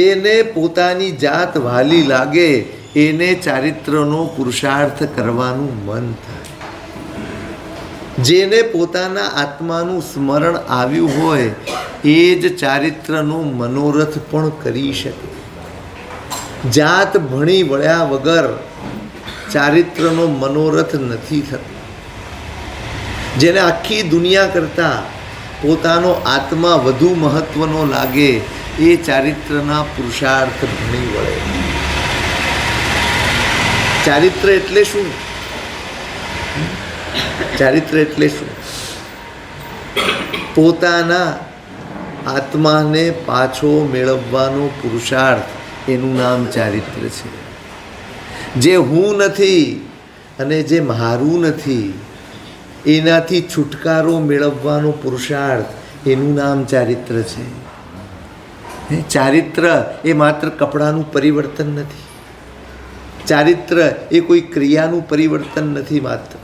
જેને પોતાની જાત વાલી લાગે એને ચારિત્રનો પુરુષાર્થ કરવાનું મન થાય. જેને પોતાના આત્માનું સ્મરણ આવ્યું હોય એ જ ચારિત્રનો મનોરથ પણ કરી શકે. જાત ભણી વળ્યા વગર ચારિત્રનો મનોરથ નથી થતો. જેને આખી દુનિયા કરતાં પોતાનો આત્મા વધુ મહત્વનો લાગે એ ચારિત્રના પુરુષાર્થ ભણી વળે. ચારિત્ર એટલે શું? ચારિત્ર એટલે શું? પોતાના આત્માને પાછો મેળવવાનો પુરુષાર્થ, એનું નામ ચારિત્ર છે. જે હું નથી અને જે મારું નથી એનાથી છુટકારો મેળવવાનો પુરુષાર્થ, એનું નામ ચારિત્ર છે. ચારિત્ર એ માત્ર કપડાનું પરિવર્તન નથી. ચારિત્ર એ કોઈ ક્રિયાનું પરિવર્તન નથી માત્ર.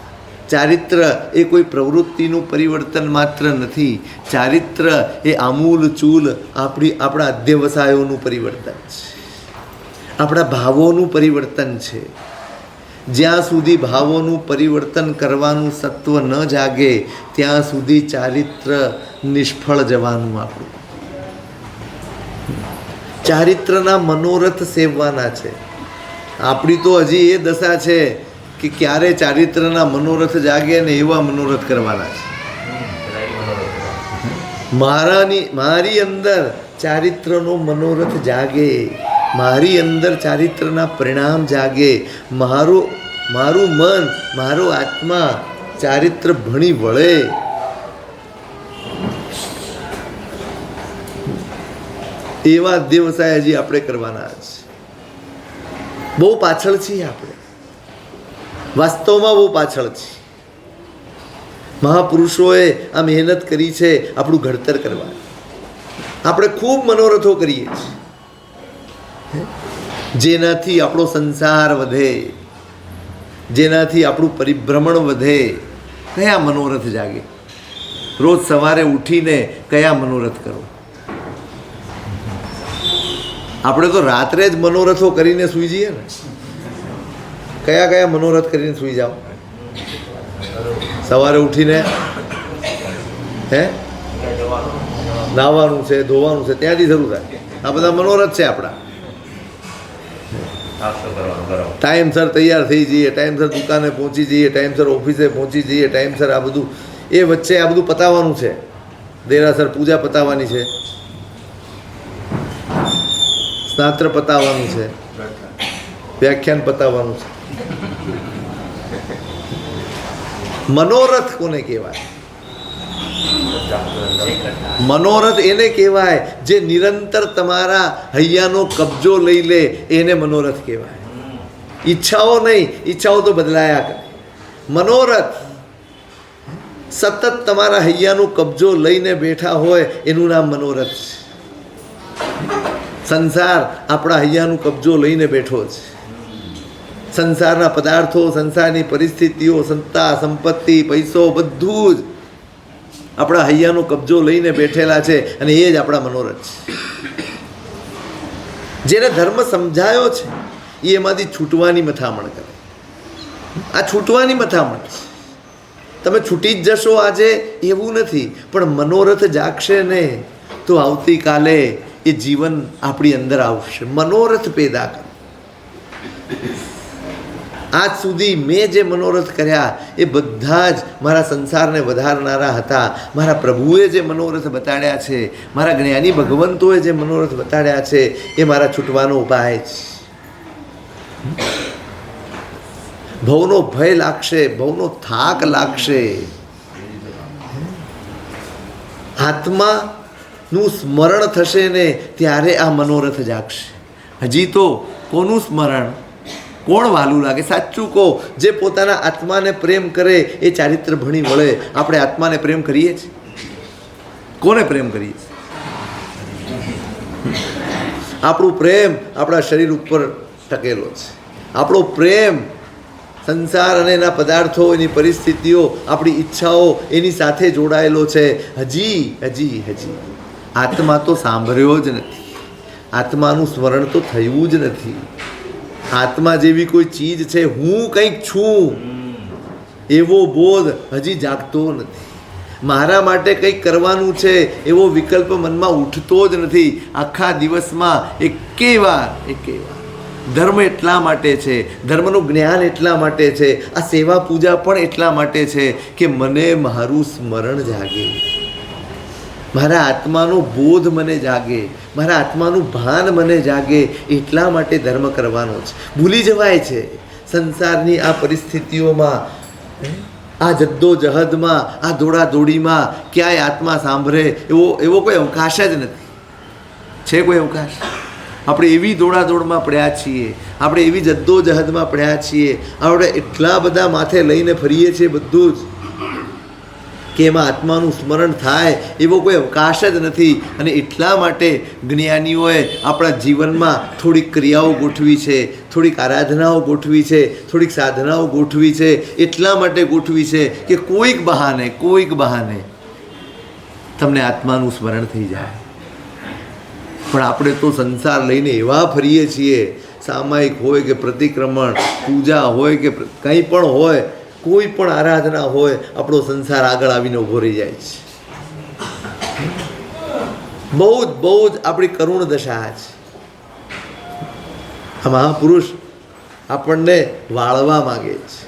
ચારિત્ર એ કોઈ પ્રવૃત્તિનું પરિવર્તન માત્ર નથી. ચારિત્ર એ આમૂલ ચૂલ આપણા અધ્યવસાયોનું પરિવર્તન છે. આપણા ભાવોનું પરિવર્તન છે. જ્યાં સુધી ભાવોનું પરિવર્તન કરવાનું સત્વ ન જાગે ત્યાં સુધી ચારિત્ર નિષ્ફળ જવાનું. આપણું ચારિત્રના મનોરથ સેવવાના છે. આપણી તો હજી એ દશા છે કે ક્યારે ચારિત્રના મનોરથ જાગે ને એવા મનોરથ કરવાના છે. મારી અંદર ચારિત્રનો મનોરથ જાગે, મારી અંદર ચારિત્રના પરિણામ જાગે, મારું મન, મારો આત્મા ચારિત્ર ભણી વળે. એવા દેવસાય હજી આપણે કરવાના છે. બહુ પાછળ છીએ આપણે, વાસ્તવમાં બહુ પાછળ છીએ. મહાપુરુષોએ આ મહેનત કરી છે આપણું ઘડતર કરવા. આપણે ખૂબ મનોરથો કરીએ છીએ જેનાથી આપણો સંસાર વધે, જેનાથી આપણું પરિભ્રમણ વધે. કયા મનોરથ જાગે? રોજ સવારે ઉઠીને કયા મનોરથ કરો? આપણે તો રાત્રે જ મનોરથો કરીને સૂઈ જઈએ ને. કયા કયા મનોરથ કરીને સૂઈ જાઓ? સવારે ઉઠીને નાહવાનું છે, ધોવાનું છે, ત્યાંથી શરૂ થાય. આ બધા મનોરથ છે આપણા. ટાઈમસર તૈયાર થઈ જઈએ, ટાઈમસર દુકાને પહોંચી જઈએ, ટાઈમસર ઓફિસે પહોંચી જઈએ, ટાઈમસર આ બધું. એ વચ્ચે આ બધું પતાવવાનું છે. દેરાસર પૂજા પતાવવાની છે, સ્નાત્ર પતાવવાનું છે, વ્યાખ્યાન પતાવવાનું છે. મનોરથ કોને કહેવાય? મનોરથ એને કહેવાય જે નિરંતર તમારા હૈયાનો કબજો લઈ લે, એને મનોરથ કહેવાય. ઈચ્છાઓ નહીં, ઈચ્છાઓ તો બદલાયા કરે. મનોરથ સતત તમારા હૈયાનો કબજો લઈને બેઠા હોય, એનું નામ મનોરથ છે. સંસાર આપણા હૈયાનું કબજો લઈને બેઠો છે. સંસારના પદાર્થો, સંસારની પરિસ્થિતિઓ, સત્તા, સંપત્તિ, પૈસો, બધું જ આપણા હૈયાનો કબજો લઈને બેઠેલા છે. અને એ જ આપણા મનોરથ છે. જેને ધર્મ સમજાયો છે એ એમાંથી છૂટવાની મથામણ કરે. આ છૂટવાની મથામણ છે. તમે છૂટી જ જશો આજે એવું નથી, પણ મનોરથ જાગશે ને તો આવતીકાલે એ જીવન આપણી અંદર આવશે. મનોરથ પેદા કરો. આજ સુધી મેં જે મનોરથ કર્યા એ બધા જ મારા સંસારને વધારનારા હતા. મારા પ્રભુએ જે મનોરથ બતાડ્યા છે, મારા જ્ઞાની ભગવંતોએ જે મનોરથ બતાડ્યા છે, એ મારા છૂટવાનો ઉપાય છે. ભવનો ભય લાગશે, ભવનો થાક લાગશે, આત્માનું સ્મરણ થશે ને ત્યારે આ મનોરથ જાગશે. હજી તો કોનું સ્મરણ? કોણ વાલું લાગે? સાચું કહો, જે પોતાના આત્માને પ્રેમ કરે એ ચારિત્ર ભણી વળે. આપણે આત્માને પ્રેમ કરીએ છીએ? કોને પ્રેમ કરીએ છીએ? આપણું પ્રેમ આપણા શરીર ઉપર ટકેલો છે. આપણો પ્રેમ સંસાર અને એના પદાર્થો, એની પરિસ્થિતિઓ, આપણી ઈચ્છાઓ એની સાથે જોડાયેલો છે. હજી આત્મા તો સાંભળ્યો જ નથી. આત્માનું સ્મરણ તો થયું જ નથી. આત્મા જેવી કોઈ ચીજ છે, હું કંઈક છું એવો બોધ હજી જાગતો નથી. મારા માટે કંઈક કરવાનું છે એવો વિકલ્પ મનમાં ઉઠતો જ નથી. આખા દિવસમાં એકેય વાર ધર્મ એટલા માટે છે, ધર્મનું જ્ઞાન એટલા માટે છે, આ સેવા પૂજા પણ એટલા માટે છે કે મને મારું સ્મરણ જાગે, મારા આત્માનો બોધ મને જાગે, મારા આત્માનું ભાન મને જાગે. એટલા માટે ધર્મ કરવાનો છે. ભૂલી જવાય છે સંસારની આ પરિસ્થિતિઓમાં, આ જદ્દોજહદમાં, આ દોડાદોડીમાં ક્યાંય આત્મા સાંભળે એવો કોઈ અવકાશ જ નથી. છે કોઈ અવકાશ? આપણે એવી દોડાદોડમાં પડ્યા છીએ, આપણે એવી જદ્દોજહદમાં પડ્યા છીએ, આપણે એટલા બધા માથે લઈને ફરીએ છીએ બધું જ કે એમાં આત્માનું સ્મરણ થાય એવો કોઈ અવકાશ જ નથી. અને એટલા માટે જ્ઞાનીઓએ આપણા જીવનમાં થોડીક ક્રિયાઓ ગોઠવી છે, થોડીક આરાધનાઓ ગોઠવી છે, થોડીક સાધનાઓ ગોઠવી છે. એટલા માટે ગોઠવી છે કે કોઈક બહાને તમને આત્માનું સ્મરણ થઈ જાય. પણ આપણે તો સંસાર લઈને એવા ફરીએ છીએ, સામાયિક હોય કે પ્રતિક્રમણ, પૂજા હોય કે કંઈ પણ હોય, કોઈ પણ આરાધના હોય, આપણો સંસાર આગળ આવીને ઊભો રહી જાય છે. બહુ જ આપણી કરુણ દશા છે. આ મહાપુરુષ આપણને વાળવા માગે છે.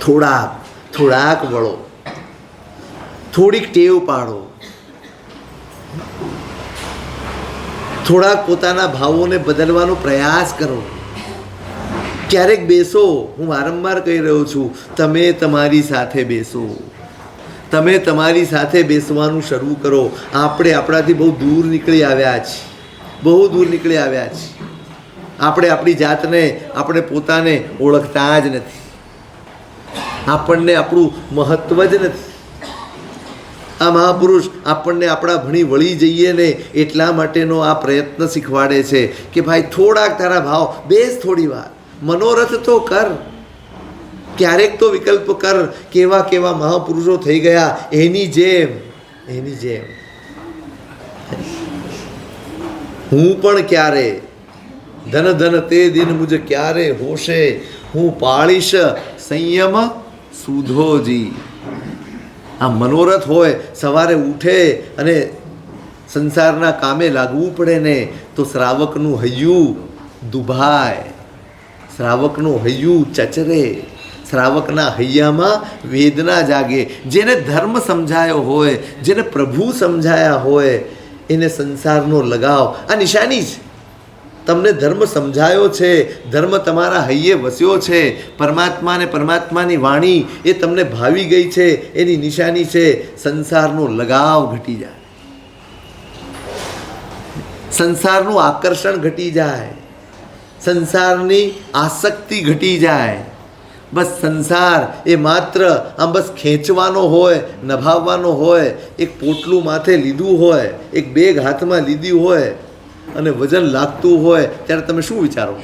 થોડાક વળો, થોડીક ટેવ પાડો, થોડાક પોતાના ભાવોને બદલવાનો પ્રયાસ કરો. ક્યારેક બેસો. હું વારંવાર કહી રહ્યો છું, તમે તમારી સાથે બેસો, તમે તમારી સાથે બેસવાનું શરૂ કરો. આપણે આપણાથી બહુ દૂર નીકળી આવ્યા છીએ. આપણે આપણી જાતને, આપણે પોતાને ઓળખતા જ નથી. આપણને આપણું મહત્વ જ નથી. આ મહાપુરુષ આપણને આપણા ભણી વળી જઈએ ને એટલા માટેનો આ પ્રયત્ન શીખવાડે છે કે ભાઈ થોડાક તારા ભાવ, બેસ થોડી વાર, મનોરથ તો કર, ક્યારેક તો વિકલ્પ કર. કેવા મહાપુરુષો થઈ ગયા એની જેમ હું પણ ક્યારે ધન તે દિન મુજ ક્યારે હોશે, હું પાળીશ સંયમ સુધોજી. આ મનોરથ હોય, સવારે ઉઠે અને સંસારના કામે લાગવું પડે ને તો શ્રાવકનું હૈયું દુભાય, શ્રાવકનું હૈયું ચચરે, શ્રાવકના હૈયામાં વેદના જાગે. જેને ધર્મ સમજાયો હોય, જેને પ્રભુ સમજાયા હોય, એને સંસારનો લગાવ આ નિશાની છે. તમને ધર્મ સમજાયો છે, ધર્મ તમારા હૈયે વસ્યો છે, પરમાત્મા ને પરમાત્માની વાણી એ તમને ભાવી ગઈ છે, એની નિશાની છે. સંસારનો લગાવ ઘટી જાય, સંસારનું આકર્ષણ ઘટી જાય, સંસારની આસક્તિ ઘટી જાય. બસ સંસાર એ માત્ર આમ બસ ખેંચવાનો હોય, નભાવવાનો હોય. એક પોટલું માથે લીધું હોય, એક બેગ હાથમાં લીધી હોય અને વજન લાગતું હોય ત્યારે તમે શું વિચારો?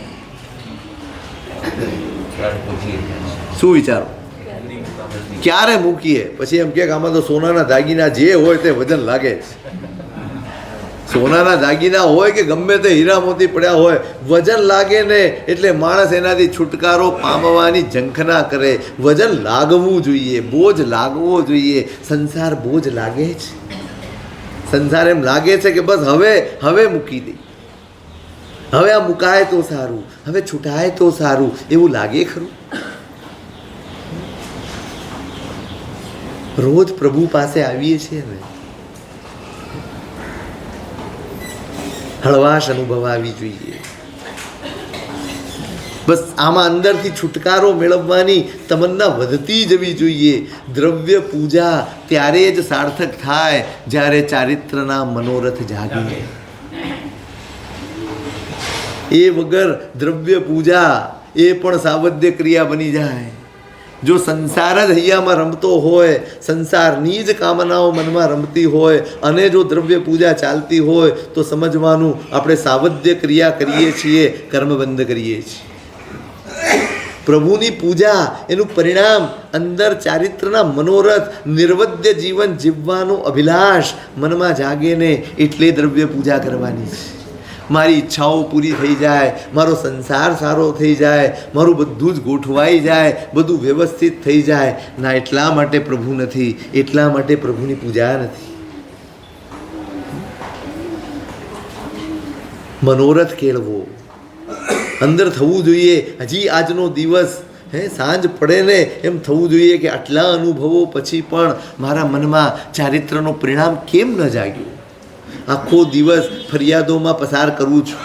ક્યારે મૂકીએ? પછી એમ કે આમાં તો સોનાના દાગીના જે હોય તે વજન લાગે છે. સોનાના દાગીના હોય કે ગમે તે હીરા મોતી પડ્યા હોય, વજન લાગે ને એટલે માણસ એનાથી છુટકારો પામવાની ઝંખના કરે. વજન લાગવું જોઈએ, બોજ લાગવો જોઈએ. સંસાર બોજ લાગે છે. સંસાર એમ લાગે છે કે બસ હવે મૂકી દઈ, હવે આ મુકાય તો સારું, હવે છૂટાય તો સારું, એવું લાગે ખરું? રોજ પ્રભુ પાસે આવીએ છીએ ને, હળવાશ અનુભવાવી જોઈએ. બસ આમાં અંદરથી છુટકારો મેળવવાની તમન્ના વધતી જવી જોઈએ. દ્રવ્ય પૂજા ત્યારે જ સાર્થક થાય જ્યારે ચારિત્રના મનોરથ જાગે. એ વગર દ્રવ્ય પૂજા એ પણ સાવધ્ય ક્રિયા બની જાય. જો સંસાર જ હૈયામાં રમતો હોય, સંસારની જ કામનાઓ મનમાં રમતી હોય અને જો દ્રવ્ય પૂજા ચાલતી હોય તો સમજવાનું આપણે સાવધ્ય ક્રિયા કરીએ છીએ, કર્મબંધ કરીએ છીએ. પ્રભુની પૂજા એનું પરિણામ અંદર ચારિત્રના મનોરથ, નિર્વદ્ય જીવન જીવવાનો અભિલાષ મનમાં જાગે ને એટલે દ્રવ્ય પૂજા કરવાની છે. મારી ઈચ્છાઓ પૂરી થઈ જાય, મારો સંસાર સારો થઈ જાય, મારું બધું જ ગોઠવાઈ જાય, બધું વ્યવસ્થિત થઈ જાય. ના, એટલા માટે પ્રભુ નથી, એટલા માટે પ્રભુની પૂજા નથી. મનોરથ કેળવો અંદર થવું જોઈએ. હજી આજનો દિવસ સાંજ પડે ને એમ થવું જોઈએ કે આટલા અનુભવો પછી પણ મારા મનમાં ચારિત્રનો પરિણામ કેમ ન જાગ્યું. આખો દિવસ ફરિયાદોમાં પસાર કરું છું,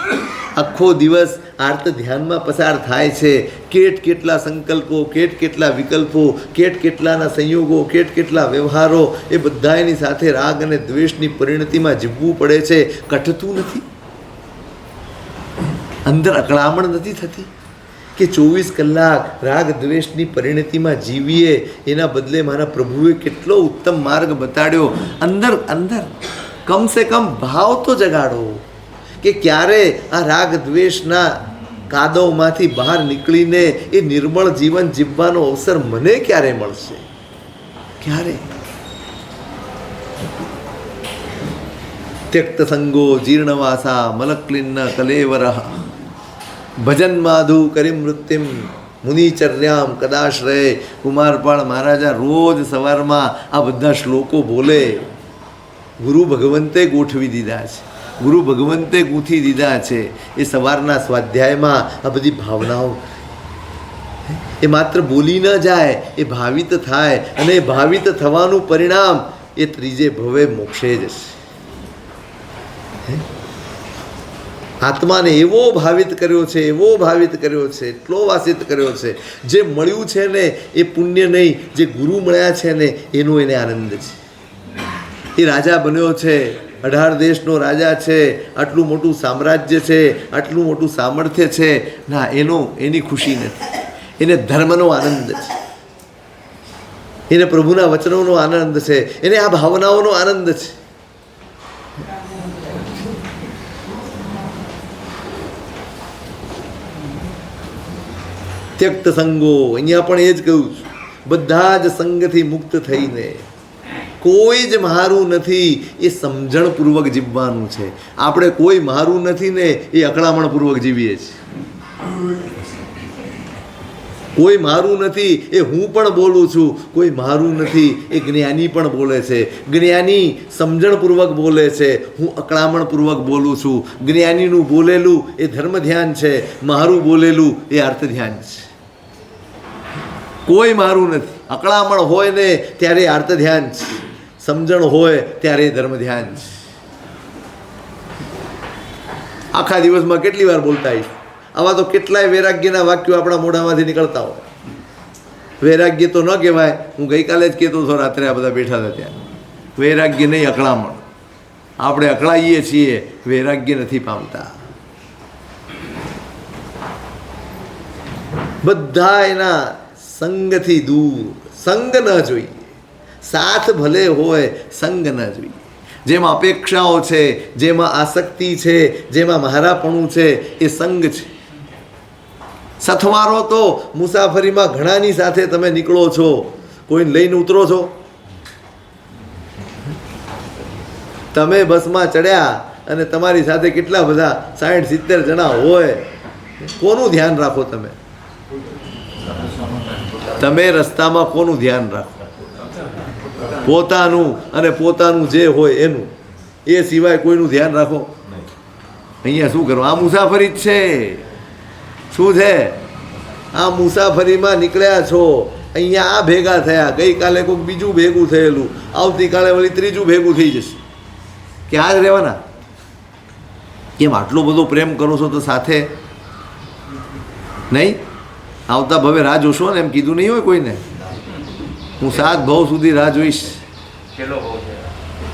આખો દિવસ આર્ત ધ્યાનમાં પસાર થાય છે. કેટલા સંકલ્પો, કેટલા વિકલ્પો, કેટલાના સંયોગો, કેટલા વ્યવહારો, એ બધાની સાથે રાગ અને દ્વેષની પરિણતિમાં જીવવું પડે છે. કટતું નથી, અંદર અકળામણ નથી થતી કે 24 કલાક રાગ દ્વેષની પરિણતિમાં જીવીએ. એના બદલે મારા પ્રભુએ કેટલો ઉત્તમ માર્ગ બતાડ્યો. અંદર અંદર કમસે કમ ભાવ તો જગાડો કે ક્યારે આ રાગ દ્વેષના કાદવમાંથી બહાર નીકળીને એ નિર્મળ જીવન જીવવાનો અવસર મને ક્યારે મળશે? ક્યારે? ત્યક્ત સંગો જીર્ણવાસા મલક્લિન્ન કલેવરઃ ભજન માધુ કરી મૃત્યુમ મુનિચર્યામ કદાશ્રય. કુમારપાળ મહારાજા રોજ સવારમાં આ બધા શ્લોકો બોલે. ગુરુ ભગવંતે ગોઠવી દીધા છે, ગુરુ ભગવંતે ગૂંથી દીધા છે. એ સવારના સ્વાધ્યાયમાં આ બધી ભાવનાઓ એ માત્ર બોલી ન જાય, એ ભાવિત થાય. અને એ ભાવિત થવાનું પરિણામ એ ત્રીજે ભવે મોક્ષે જશે. આત્માને એવો ભાવિત કર્યો છે, એવો ભાવિત કર્યો છે, એટલો વાસિત કર્યો છે. જે મળ્યું છે ને એ પુણ્ય નહીં, જે ગુરુ મળ્યા છે ને એનો એને આનંદ છે. એ રાજા બન્યો છે, 18 દેશનો રાજા છે, આટલું મોટું સામ્રાજ્ય છે, આટલું મોટું સામર્થ્ય છે. ના, એની ખુશી નથી. એને ધર્મનો આનંદ છે, એને પ્રભુના વચનોનો આનંદ છે, એને આ ભાવનાઓનો આનંદ છે. ત્યક્ત સંગો, અહીંયા પણ એ જ કહ્યું છું. બધા જ સંગથી મુક્ત થઈને કોઈ જ મારું નથી એ સમજણપૂર્વક જીવવાનું છે. આપણે કોઈ મારું નથી ને એ અકળામણપૂર્વક જીવીએ છીએ. કોઈ મારું નથી એ હું પણ બોલું છું, કોઈ મારું નથી એ જ્ઞાની પણ બોલે છે. જ્ઞાની સમજણપૂર્વક બોલે છે, હું અકળામણપૂર્વક બોલું છું. જ્ઞાનીનું બોલેલું એ ધર્મ ધ્યાન છે, મારું બોલેલું એ અર્થ ધ્યાન છે. કોઈ મારું નથી. અકળામણ હોય ને ત્યારે અર્થ ધ્યાન છે, સમજણ હોય ત્યારે ધર્મ ધ્યાન છે. આખા દિવસમાં કેટલી વાર બોલતા આવીશ. આવા તો કેટલાય વૈરાગ્યના વાક્યો આપણા મોઢામાંથી નીકળતા હોય. વૈરાગ્ય તો ન કહેવાય. હું ગઈકાલે જ કહેતો હતો, રાત્રે આ બધા બેઠા હતા ત્યાં. વૈરાગ્ય નહીં, અકળામણ. આપણે અકળાઈએ છીએ, વૈરાગ્ય નથી પામતા. બધા એના સંગથી દૂર. સંગ ન જોઈએ, સાથ ભલે હોય, સંગ ન જોઈએ. જેમાં અપેક્ષાઓ છે, જેમાં આસક્તિ છે, જેમાં મહારાપણું છે, એ સંગ છે. સથવારો તો મુસાફરીમાં ઘણાની સાથે તમે નીકળો છો, કોઈને લઈને ઉતરો છો. તમે બસમાં ચડ્યા અને તમારી સાથે કેટલા બધા 60-70 જણા હોય, કોનું ધ્યાન રાખો તમે? તમે રસ્તામાં કોનું ધ્યાન રાખો? પોતાનું, અને પોતાનું જે હોય એનું. એ સિવાય કોઈનું ધ્યાન રાખો? અહીંયા શું કરવું? આ મુસાફરી જ છે. શું છે? આ મુસાફરીમાં નીકળ્યા છો, અહીંયા આ ભેગા થયા, ગઈકાલે કોઈક બીજું ભેગું થયેલું, આવતીકાલે વળી ત્રીજું ભેગું થઈ જશે. ક્યાં જ રહેવાના? કેમ આટલો બધો પ્રેમ કરો છો તો સાથે નહીં? આવતા ભવે રાહ જોશો ને એમ કીધું નહીં હોય કોઈને? હું 7 ભાવ સુધી રાહ જોઈશ.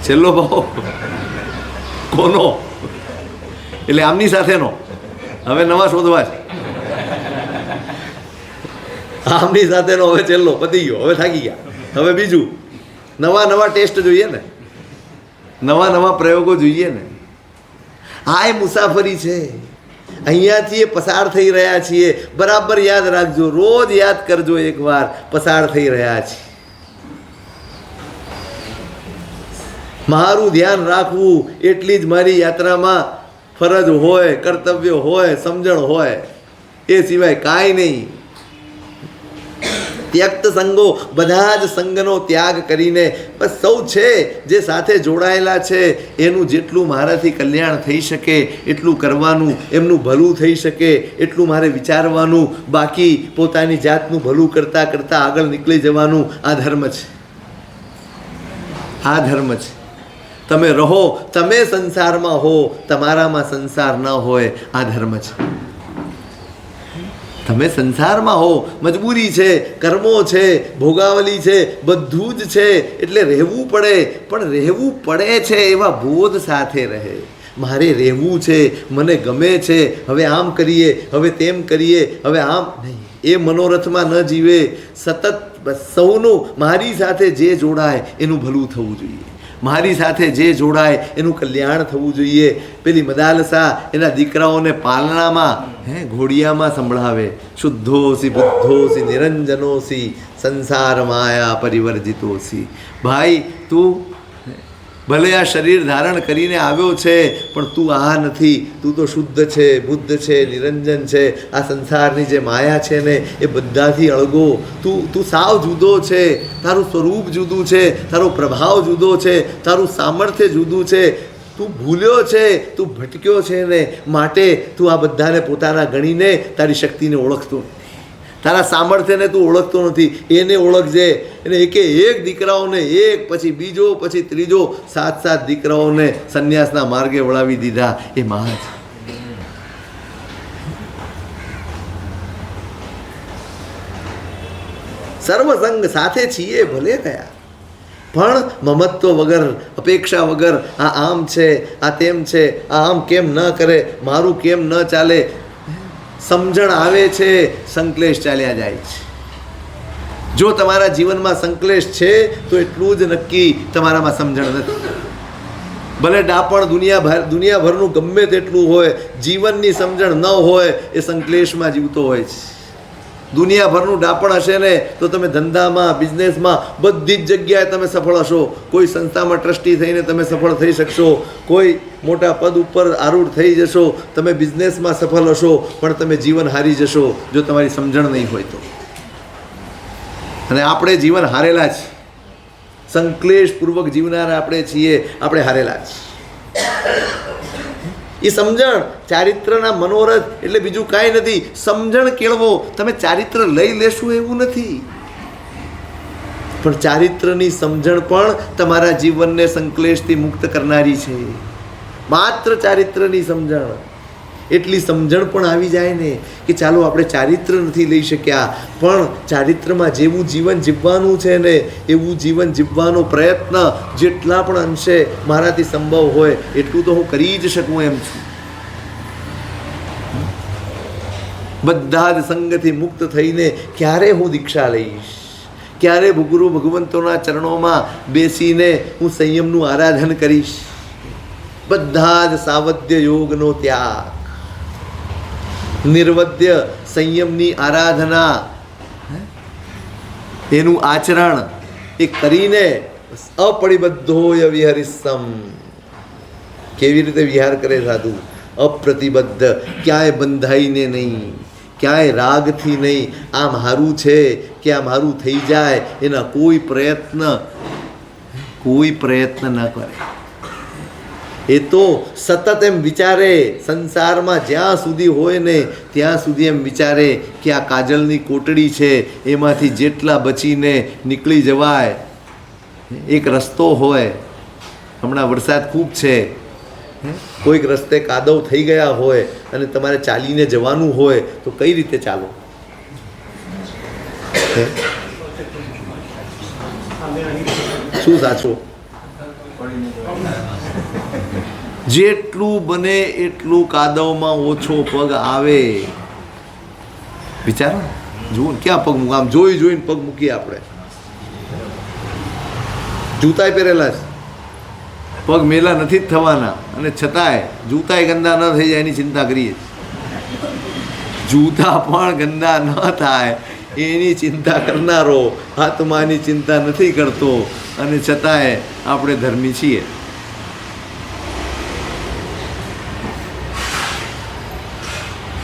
છેલ્લો ભાવ કોનો? એટલે આમની સાથેનો. હવે નવા શોધવા છે. આમની સાથેનો હવે છેલ્લો પતી ગયો, હવે થાકી ગયા. હવે બીજું નવા ટેસ્ટ જોઈએ ને, નવા પ્રયોગો જોઈએ ને. આ એ મુસાફરી છે. અહીંયાથી એ પસાર થઈ રહ્યા છીએ. બરાબર યાદ રાખજો, રોજ યાદ કરજો એકવાર, પસાર થઈ રહ્યા છીએ. મારું ધ્યાન રાખવું એટલી જ મારી યાત્રામાં ફરજ હોય, કર્તવ્ય હોય, સમજણ હોય, એ સિવાય કાંઈ નહીં. ત્યક્ત સંગો, બધા જ સંગનો ત્યાગ કરીને બસ સૌ છે જે સાથે જોડાયેલા છે એનું જેટલું મારાથી કલ્યાણ થઈ શકે એટલું કરવાનું, એમનું ભલું થઈ શકે એટલું મારે વિચારવાનું, બાકી પોતાની જાતનું ભલું કરતાં કરતાં આગળ નીકળી જવાનું. આ ધર્મ છે, આ ધર્મ છે. તમે રહો, તમે સંસારમાં હો, તમારામાં સંસાર ન હોય, આ ધર્મ છે. તમે સંસારમાં હો, મજબૂરી છે, કર્મો છે, ભોગાવલી છે, બધું જ છે, એટલે રહેવું પડે. પણ રહેવું પડે છે એવા બોધ સાથે રહે. મારે રહેવું છે, મને ગમે છે, હવે આમ કરીએ, હવે તેમ કરીએ, હવે આમ નહીં, એ મનોરથમાં ન જીવે. સતત સૌનું મારી સાથે જે જોડાય એનું ભલું થવું જોઈએ, મારી સાથે જે જોડાય એનું કલ્યાણ થવું જોઈએ. પેલી મદાલસા એના દીકરાઓને પાલનામાં ઘોડિયામાં સંભળાવે, શુદ્ધોસી બુદ્ધોસી નિરંજનોસી સંસાર માયા પરિવર્જિતોસી. ભાઈ, તું ભલે આ શરીર ધારણ કરીને આવ્યો છે, પણ તું આ નથી. તું તો શુદ્ધ છે, બુદ્ધ છે, નિરંજન છે. આ સંસારની જે માયા છે ને એ બધાથી અળગો. તું સાવ જુદો છે, તારું સ્વરૂપ જુદું છે, તારો પ્રભાવ જુદો છે, તારું સામર્થ્ય જુદું છે. તું ભૂલ્યો છે, તું ભટક્યો છે ને, માટે તું આ બધાને પોતાના ગણીને તારી શક્તિને ઓળખતો નથી, તારા સામર્થ્યને તું ઓળખતો નથી. એને ઓળખજે. એને એક દીકરાઓને એક પછી બીજો પછી ત્રીજો 7 દીકરાઓને સંન્યાસના માર્ગે વળાવી દીધા. એ મહાન છે. સર્વસંગ સાથે છીએ ભલે ગયા, પણ મમત્વ વગર, અપેક્ષા વગર, આ આમ છે, આ તેમ છે, આ આમ કેમ ન કરે, મારું કેમ ન ચાલે. સમજણ આવે છે, સંકલેશ ચાલ્યા જાય છે. જો તમારા જીવનમાં સંકલેશ છે તો એટલું જ નક્કી તમારામાં સમજણ નથી. ભલે ડાપણ દુનિયાભરનું ગમે તેટલું હોય, જીવનની સમજણ ન હોય એ સંકલેશમાં જીવતો હોય છે. દુનિયાભરનું ડાપણ હશે ને તો તમે ધંધામાં, બિઝનેસમાં, બધી જ જગ્યાએ તમે સફળ હશો. કોઈ સંસ્થામાં ટ્રસ્ટી થઈને તમે સફળ થઈ શકશો, કોઈ મોટા પદ ઉપર આરૂઢ થઈ જશો, તમે બિઝનેસમાં સફળ હશો, પણ તમે જીવન હારી જશો જો તમારી સમજણ નહીં હોય તો. અને આપણે જીવન હારેલા છે, સંકલેશપૂર્વક જીવનારા આપણે છીએ, આપણે હારેલા છીએ. એ સમજણ, ચારિત્રના મનોરથ એટલે બીજું કાંઈ નથી. સમજણ કેળવો. તમે ચારિત્ર લઈ લેશો એવું નથી, પણ ચારિત્રની સમજણ પણ તમારા જીવનને સંકલેશથી મુક્ત કરનારી છે. માત્ર ચારિત્રની સમજણ, એટલી સમજણ પણ આવી જાય ને કે ચાલો આપણે ચારિત્ર નથી લઈ શક્યા, પણ ચારિત્રમાં જેવું જીવન જીવવાનું છે ને એવું જીવન જીવવાનો પ્રયત્ન જેટલા પણ અંશે મારાથી સંભવ હોય એટલું તો હું કરી જ શકું એમ છું. બધા જ સંગથી મુક્ત થઈને ક્યારે હું દીક્ષા લઈશ, ક્યારે ગુરુ ભગવંતોના ચરણોમાં બેસીને હું સંયમનું આરાધન કરીશ. બધા જ સાવધ્ય યોગનો ત્યાગ, નિર્વદ્ય સંયમની આરાધના, એનું આચરણ એ કરીને અપરિબદ્ધોય વિહરિસમ. કેવી રીતે વિહાર કરે સાધુ? અપ્રતિબદ્ધ, ક્યાંય બંધાઈને નહીં, ક્યાંય રાગથી નહીં. આ મારું છે કે આ મારું થઈ જાય એના કોઈ પ્રયત્ન ન કરે. એ તો સતત એમ વિચારે, સંસારમાં જ્યાં સુધી હોય ને ત્યાં સુધી એમ વિચારે કે આ કાજલની કોટડી છે, એમાંથી જેટલા બચીને નીકળી જવાય. એક રસ્તો હોય, હમણાં વરસાદ ખૂબ છે, કોઈક રસ્તે કાદવ થઈ ગયા હોય અને તમારે ચાલીને જવાનું હોય તો કઈ રીતે ચાલો? શું સાચું? જેટલું બને એટલું કાદવમાં ઓછો પગ આવે. વિચારો, જુઓ ક્યાં પગ મૂક, આમ જોઈને પગ મૂકીએ આપણે. જૂતાય પહેરેલા છે, પગ મેલા નથી જ થવાના, અને છતાંય જૂતાય ગંદા ન થઈ જાય એની ચિંતા કરીએ. જૂતા પણ ગંદા ન થાય એની ચિંતા કરનારો આત્માની ચિંતા નથી કરતો, અને છતાંય આપણે ધર્મી છીએ.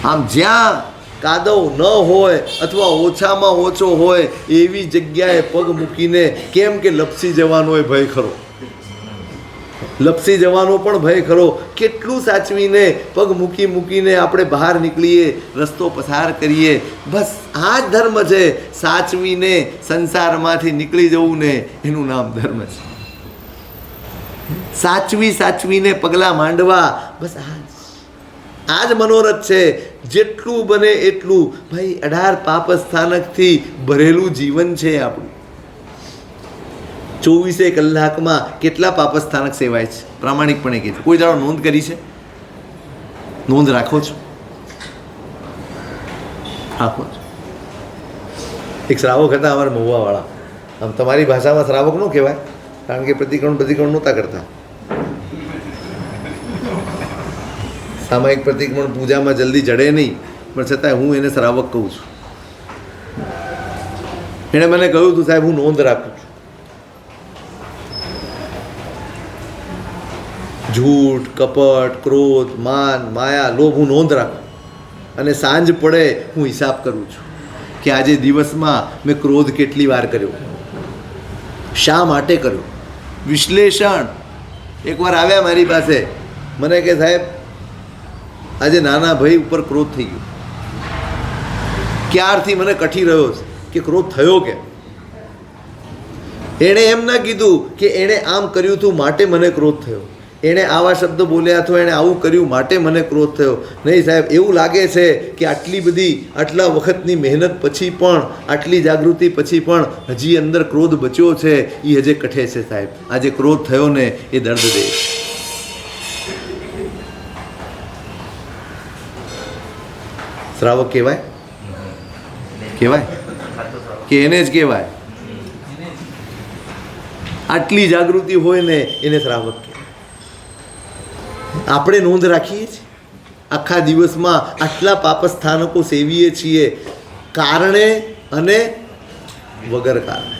આમ જ્યાં કાદવ ન હોય અથવા ઓછામાં ઓછો હોય એવી જગ્યાએ પગ મૂકીને, કેમ કે લપસી જવાનો એ ભય ખરો, લપસી જવાનો પણ ભય ખરો, કેટલું સાચવીને પગ મૂકીને આપણે બહાર નીકળીએ, રસ્તો પસાર કરીએ. બસ આ જ ધર્મ છે. સાચવીને સંસારમાંથી નીકળી જવું ને એનું નામ ધર્મ છે. સાચવીને પગલાં માંડવા, બસ આ જ મનોરથ છે. જેટલું બને એટલું ભાઈ 18 પાપ સ્થાનકથી ભરેલું જીવન છે આપણું. 24 કલાકમાં કેટલા પાપ સ્થાનક સેવાય છે? પ્રામાણિકપણે કીધું. કોઈ દાડો નોંધ કરી છે? નોંધ રાખો છો? રાખો છો. એક શ્રાવક હતા અમારા મહુવાવાળા. આમ તમારી ભાષામાં શ્રાવક ન કહેવાય, કારણ કે પ્રતિક્રમણ નહોતા કરતા. સામાયિક પ્રતિક્રમણ પૂજામાં જલ્દી જડે નહીં, પણ છતાંય હું એને શ્રાવક કહું છું. એણે મને કહ્યું હતું, સાહેબ હું નોંધ રાખું છું. झूठ कपट क्रोध मान माया लोभ हूँ नोंध राखूँ અને સાંજ પડે હું હિસાબ કરું છું કે આજે દિવસમાં મેં ક્રોધ કેટલી વાર કર્યો, શા માટે કર્યો. વિશ્લેષણ. એકવાર આવ્યા મારી પાસે, મને કે સાહેબ આજે નાના ભાઈ ઉપર ક્રોધ થઈ ગયો. ક્યારથી મને કઠી રહ્યો કે ક્રોધ થયો કે. એણે એમ ના કીધું કે એણે આમ કર્યું હતું માટે મને ક્રોધ થયો, એણે આવા શબ્દ બોલ્યા અથવા એણે આવું કર્યું માટે મને ક્રોધ થયો. નહીં સાહેબ, એવું લાગે છે કે આટલા વખતની મહેનત પછી પણ, આટલી જાગૃતિ પછી પણ હજી અંદર ક્રોધ બચ્યો છે, એ હજે કઠે છે સાહેબ. આજે ક્રોધ થયો ને એ દર્દ દે. શ્રાવક કહેવાય કે એને જ કહેવાય? આટલી જાગૃતિ હોય ને એને શ્રાવક કહેવાય. આપણે નોંધ રાખીએ છીએ, આખા દિવસમાં આટલા પાપ સ્થાનકો સેવીએ છીએ, કારણે અને વગર કારણે.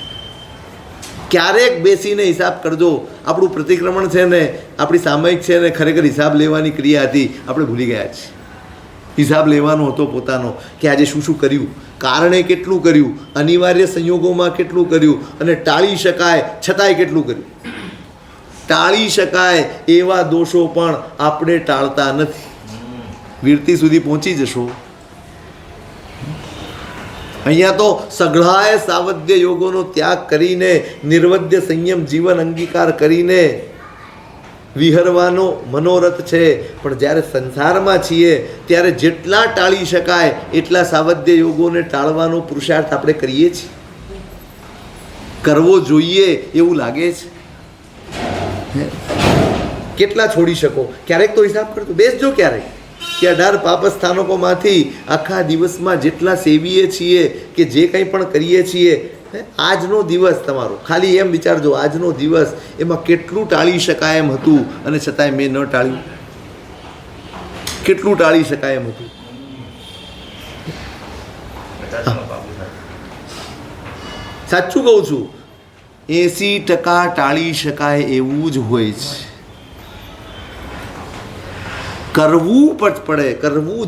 ક્યારેક બેસીને હિસાબ કરજો. આપણું પ્રતિક્રમણ છે ને, આપણી સામયિક છે ને, ખરેખર હિસાબ લેવાની ક્રિયા હતી, આપણે ભૂલી ગયા છીએ. હિસાબ લેવાનો હતો પોતાનો કે આજે શું શું કર્યું, કારણે કેટલું કર્યું, અનિવાર્ય સંયોગોમાં કેટલું કર્યું, અને ટાળી શકાય છતાંય કેટલું કર્યું. ટાળી શકાય એવા દોષો પણ આપણે ટાળતા નથી. વીરતી સુધી પહોંચી જશો. અહીંયા તો સઘળાએ સાવધ્ય યોગોનો ત્યાગ કરીને, નિર્વધ્ય સંયમ જીવન અંગીકાર કરીને વિહરવાનો મનોરથ છે. પણ જ્યારે સંસારમાં છીએ ત્યારે જેટલા ટાળી શકાય એટલા સાવધ્ય યોગોને ટાળવાનો પુરુષાર્થ આપણે કરીએ છીએ. કરવો જોઈએ એવું લાગે છે. કેટલા છોડી શકો? ક્યારેક તો હિસાબ કરતો બેસજો ક્યારેક કે 18 પાપ સ્થાનકોમાંથી આખા દિવસમાં જેટલા સેવીએ છીએ કે જે કંઈ પણ કરીએ છીએ, આજનો દિવસ તમારો ખાલી એમ વિચારજો, આજનો દિવસ એમાં કેટલું ટાળી શકાય એમ હતું અને છતાંય મેં ન ટાળ્યું. કેટલું ટાળી શકાય એમ હતું. સાચું કહું છું, 80% ટાળી શકાય એવું જ હોય છે. કરવું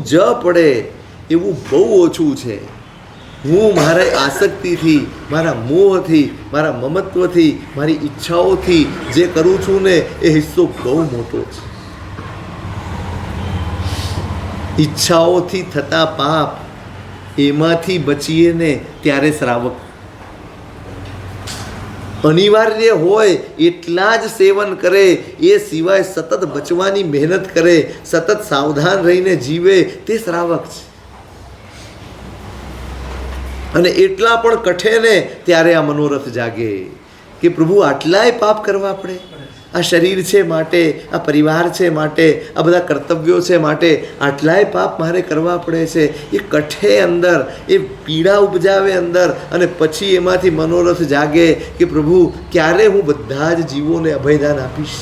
જ પડે એવું બહુ ઓછું છે. હું મારા આસક્તિથી, મારા મોહથી, મારા મમત્વથી, મારી ઈચ્છાઓથી જે કરું છું ને એ હિસ્સો બહુ મોટો છે. ઈચ્છાઓથી થતા પાપ, એમાંથી બચીએ ને ત્યારે શ્રાવક. અનિવાર્ય હોય એટલા જ સેવન કરે, એ સિવાય સતત બચવાની મહેનત કરે, સતત સાવધાન રહીને જીવે, તે શ્રાવક છે. અને એટલા પણ કઠે ને ત્યારે આ મનોરથ જાગે કે પ્રભુ આટલાય પાપ કરવા પડે. આ શરીર છે માટે, આ પરિવાર છે માટે, આ બધા કર્તવ્યો છે માટે આટલાય પાપ મારે કરવા પડે છે. એ કઠે અંદર, એ પીડા ઉપજાવે અંદર, અને પછી એમાંથી મનોરથ જાગે કે પ્રભુ ક્યારે હું બધા જ જીવોને અભયદાન આપીશ.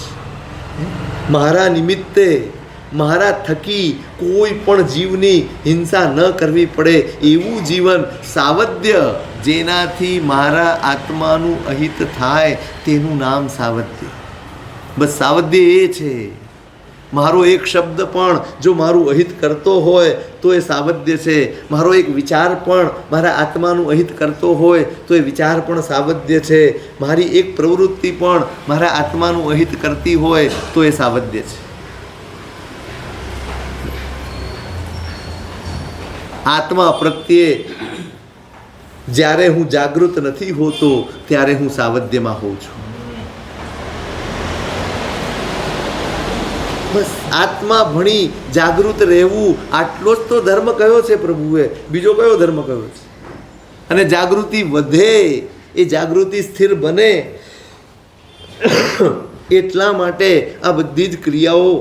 મારા નિમિત્તે, મારા થકી કોઈ પણ જીવની હિંસા ન કરવી પડે એવું જીવન, સાવધ્ય, જેનાથી મારા આત્માનું અહિત થાય તેનું નામ સાવધ્ય. બસ સાવધ્ય એ છે. મારો એક શબ્દ પણ જો મારું અહિત કરતો હોય તો એ સાવધ્ય છે. મારો એક વિચાર પણ મારા આત્માનું અહિત કરતો હોય તો એ વિચાર પણ સાવધ્ય છે. મારી એક પ્રવૃત્તિ પણ મારા આત્માનું અહિત કરતી હોય તો એ સાવધ્ય છે. આત્મા પ્રત્યે જ્યારે હું જાગૃત નથી હોતો ત્યારે હું સાવધ્યમાં હોઉં છું. બસ આત્મા ભણી જાગૃત રહેવું, આટલો જ તો ધર્મ કયો છે પ્રભુએ. બીજો કયો ધર્મ કયો છે? અને જાગૃતિ વધે, એ જાગૃતિ સ્થિર બને એટલા માટે આ બધી જ ક્રિયાઓ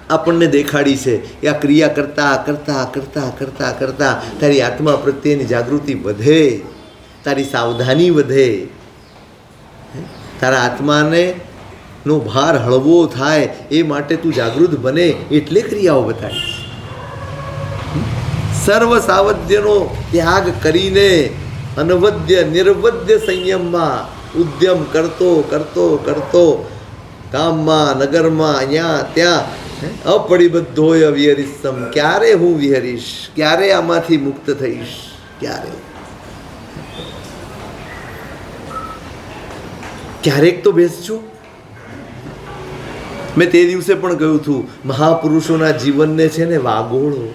આપણને દેખાડી છે. એ આ ક્રિયા કરતાં કરતાં કરતાં કરતાં કરતાં તારી આત્મા પ્રત્યેની જાગૃતિ વધે, તારી સાવધાની વધે, તારા આત્માને નો ભાર હળવો થાય એ માટે તું જાગૃત બને એટલે ક્રિયાઓ બતાવી. સર્વ સાવધ્યનો ત્યાગ કરીને અનવદ્ય નિર્વદ્ય સંયમમાં ઉદ્યમ કરતો કરતો કરતો ગામમાં નગરમાં અહીંયા ત્યાં અપરિબદ્ધોય વિહરીશમ. ક્યારે હું વિહરીશ? ક્યારે આમાંથી મુક્ત થઈશ? ક્યારે? ક્યારેક તો બેસજો. મેં તે દિવસે પણ કહ્યું હતું, મહાપુરુષોના જીવનને છે ને વાગોળો.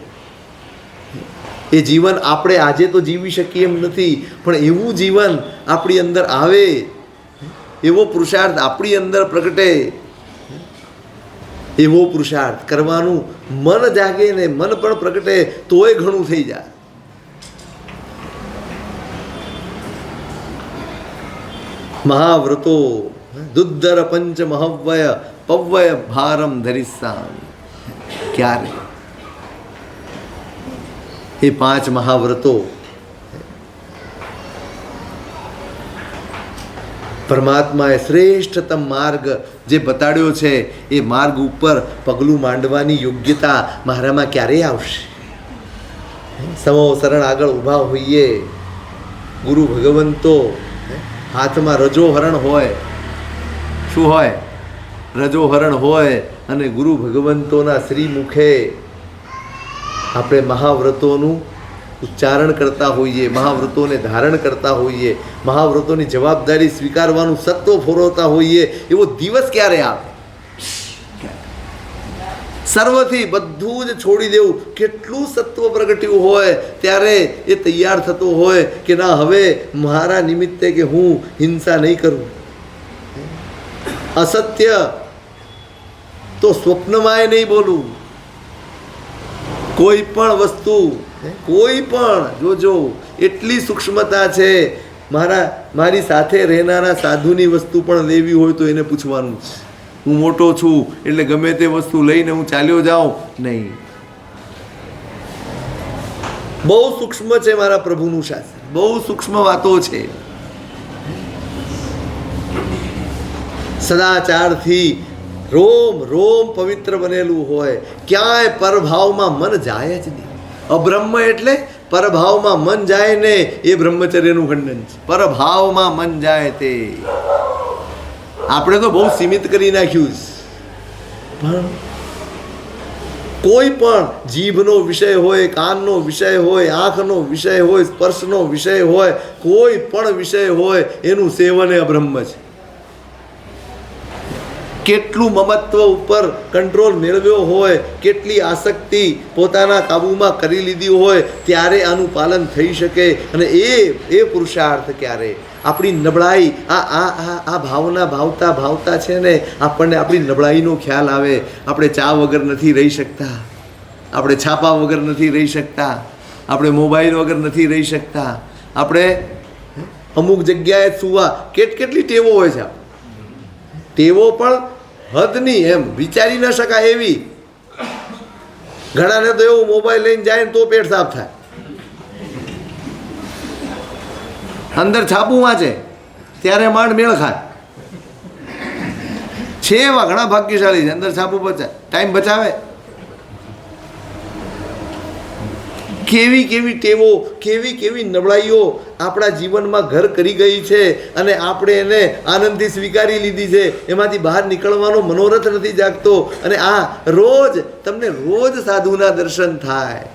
એ જીવન આપણે આજે તો જીવી શકીએ એમ નથી, પણ એવું જીવન આપણી અંદર આવે, એવો પુરુષાર્થ આપણી અંદર પ્રગટે, એવો પુરુષાર્થ કરવાનું મન જાગે ને મન પણ પ્રગટે તોય ઘણું થઈ જાય. મહાવ્રતો દુદ્ધર પંચ મહવ્યય પવ્યય ભારમ ધરિસ્સામી. ક્યારે એ 5 મહાવ્રતો પરમાત્માએ શ્રેષ્ઠતમ માર્ગ જે બતાડ્યો છે એ માર્ગ ઉપર પગલું માંડવાની યોગ્યતા મારામાં ક્યારે આવશે? સમો શરણ આગળ ઊભા હોઈએ, ગુરુ ભગવંતો હાથમાં રજોહરણ હોય. શું હોય? રજોહરણ હોય. અને ગુરુ ભગવંતોના શ્રી મુખે આપણે મહાવ્રતોનું ઉચ્ચારણ કરતા હોઈએ, મહાવ્રતોને ધારણ કરતા હોઈએ, મહાવ્રતોની જવાબદારી સ્વીકારવાનું સત્વ ફોરવતા હોઈએ, એવો દિવસ ક્યારે આવે? સર્વથી બધું જ છોડી દેવું. કેટલું સત્વ પ્રગટ્યું હોય ત્યારે એ તૈયાર થતો હોય કે ના, હવે મારા નિમિત્તે કે હું હિંસા નહીં કરું. અસત્ય તો સ્વપ્નમાંય નહીં બોલું. કોઈ પણ વસ્તુ, કોઈ પણ જોજો, એટલી સૂક્ષ્મતા છે. મારી સાથે રહેનારા સાધુની વસ્તુ પણ લેવી હોય તો એને પૂછવાનું છે. હું મોટો છું એટલે ગમે તે વસ્તુ લઈને હું ચાલ્યો જાઉં નહીં. બહુ સૂક્ષ્મ છે મારા પ્રભુનું શાસન, બહુ સૂક્ષ્મ વાતો છે. સદાચારથી રોમ રોમ પવિત્ર બનેલું હોય, ક્યાંય પરભાવમાં મન જાય જ નહીં. અબ્રહ્મ એટલે પરભાવમાં મન જાય ને એ બ્રહ્મચર્યનું ખંડન છે. પરભાવમાં મન જાય તે આપણે તો બહુ સીમિત કરી નાખ્યું છે. પણ કોઈ પણ જીભનો વિષય હોય, કાનનો વિષય હોય, આંખનો વિષય હોય, સ્પર્શનો વિષય હોય, કોઈ પણ વિષય હોય એનું સેવન એ અબ્રહ્મ છે. કેટલું મમત્વ ઉપર કંટ્રોલ મેળવ્યો હોય, કેટલી આસક્તિ પોતાના કાબૂમાં કરી લીધી હોય ત્યારે આનું પાલન થઈ શકે. અને એ પુરુષાર્થ ક્યારે આપણી નબળાઈ આ ભાવના ભાવતા ભાવતા છે ને આપણને આપણી નબળાઈનો ખ્યાલ આવે. આપણે ચા વગર નથી રહી શકતા, આપણે છાપા વગર નથી રહી શકતા, આપણે મોબાઈલ વગર નથી રહી શકતા, આપણે અમુક જગ્યાએ સુવા કેટલી ટેવો હોય છે. ટેવો પણ હદની, એમ વિચારી ન શકાય એવી. ઘણાને તો એવું મોબાઈલ લઈને જાય ને તો પેટ સાફ થાય, અંદર છાપું વાંચે ત્યારે માંડ મેળ ખાય છે. એવા ઘણા ભાગ્યશાળી છે, અંદર છાપું બચાવે, ટાઈમ બચાવે. કેવી કેવી ટેવો, કેવી કેવી નબળાઈઓ આપણા જીવનમાં ઘર કરી ગઈ છે અને આપણે એને આનંદથી સ્વીકારી લીધી છે. એમાંથી બહાર નીકળવાનો મનોરથ નથી જાગતો. અને આ રોજ તમને રોજ સાધુના દર્શન થાય.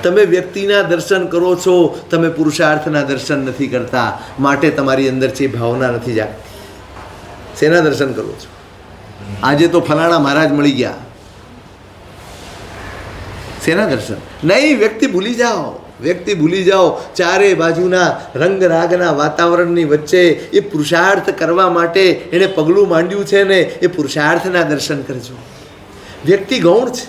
તમે વ્યક્તિના દર્શન કરો છો, તમે પુરુષાર્થના દર્શન નથી કરતા. માટે તમારી અંદર છે ભાવના નથી જાગતી. શેના દર્શન કરો છો? આજે તો ફલાણા મહારાજ મળી ગયા, શેના દર્શન? નહીં, વ્યક્તિ ભૂલી જાઓ, વ્યક્તિ ભૂલી જાઓ. ચારે બાજુના રંગ રાગના વાતાવરણની વચ્ચે એ પુરુષાર્થ કરવા માટે એણે પગલું માંડ્યું છે ને, એ પુરુષાર્થના દર્શન કરજો. વ્યક્તિ ગૌણ છે,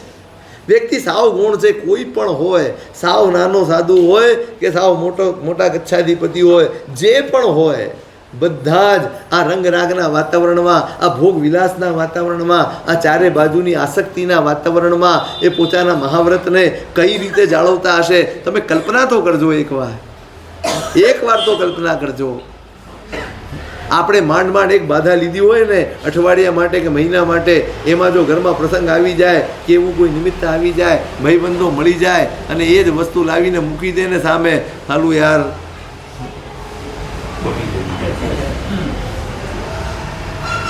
વ્યક્તિ સાવ ગુણ છે. કોઈ પણ હોય, સાવ નાનો સાધુ હોય કે સાવ મોટા ગચ્છાધિપતિ હોય, જે પણ હોય, બધા જ આ રંગરાગના વાતાવરણમાં, આ ભોગ વિલાસના વાતાવરણમાં, આ ચારે બાજુની આસક્તિના વાતાવરણમાં એ પોતાના મહાવ્રતને કઈ રીતે જાળવતા હશે. તમે કલ્પના તો કરજો, એકવાર તો કલ્પના કરજો. આપણે માંડ એક બાધા લીધી હોય ને, અઠવાડિયા માટે કે મહિના માટે, એમાં જો ઘરમાં પ્રસંગ આવી જાય કે એવું કોઈ નિમિત્ત આવી જાય, ભાઈબંધો મળી જાય અને એ જ વસ્તુ લાવીને મૂકી દે ને સામે, હાલું યાર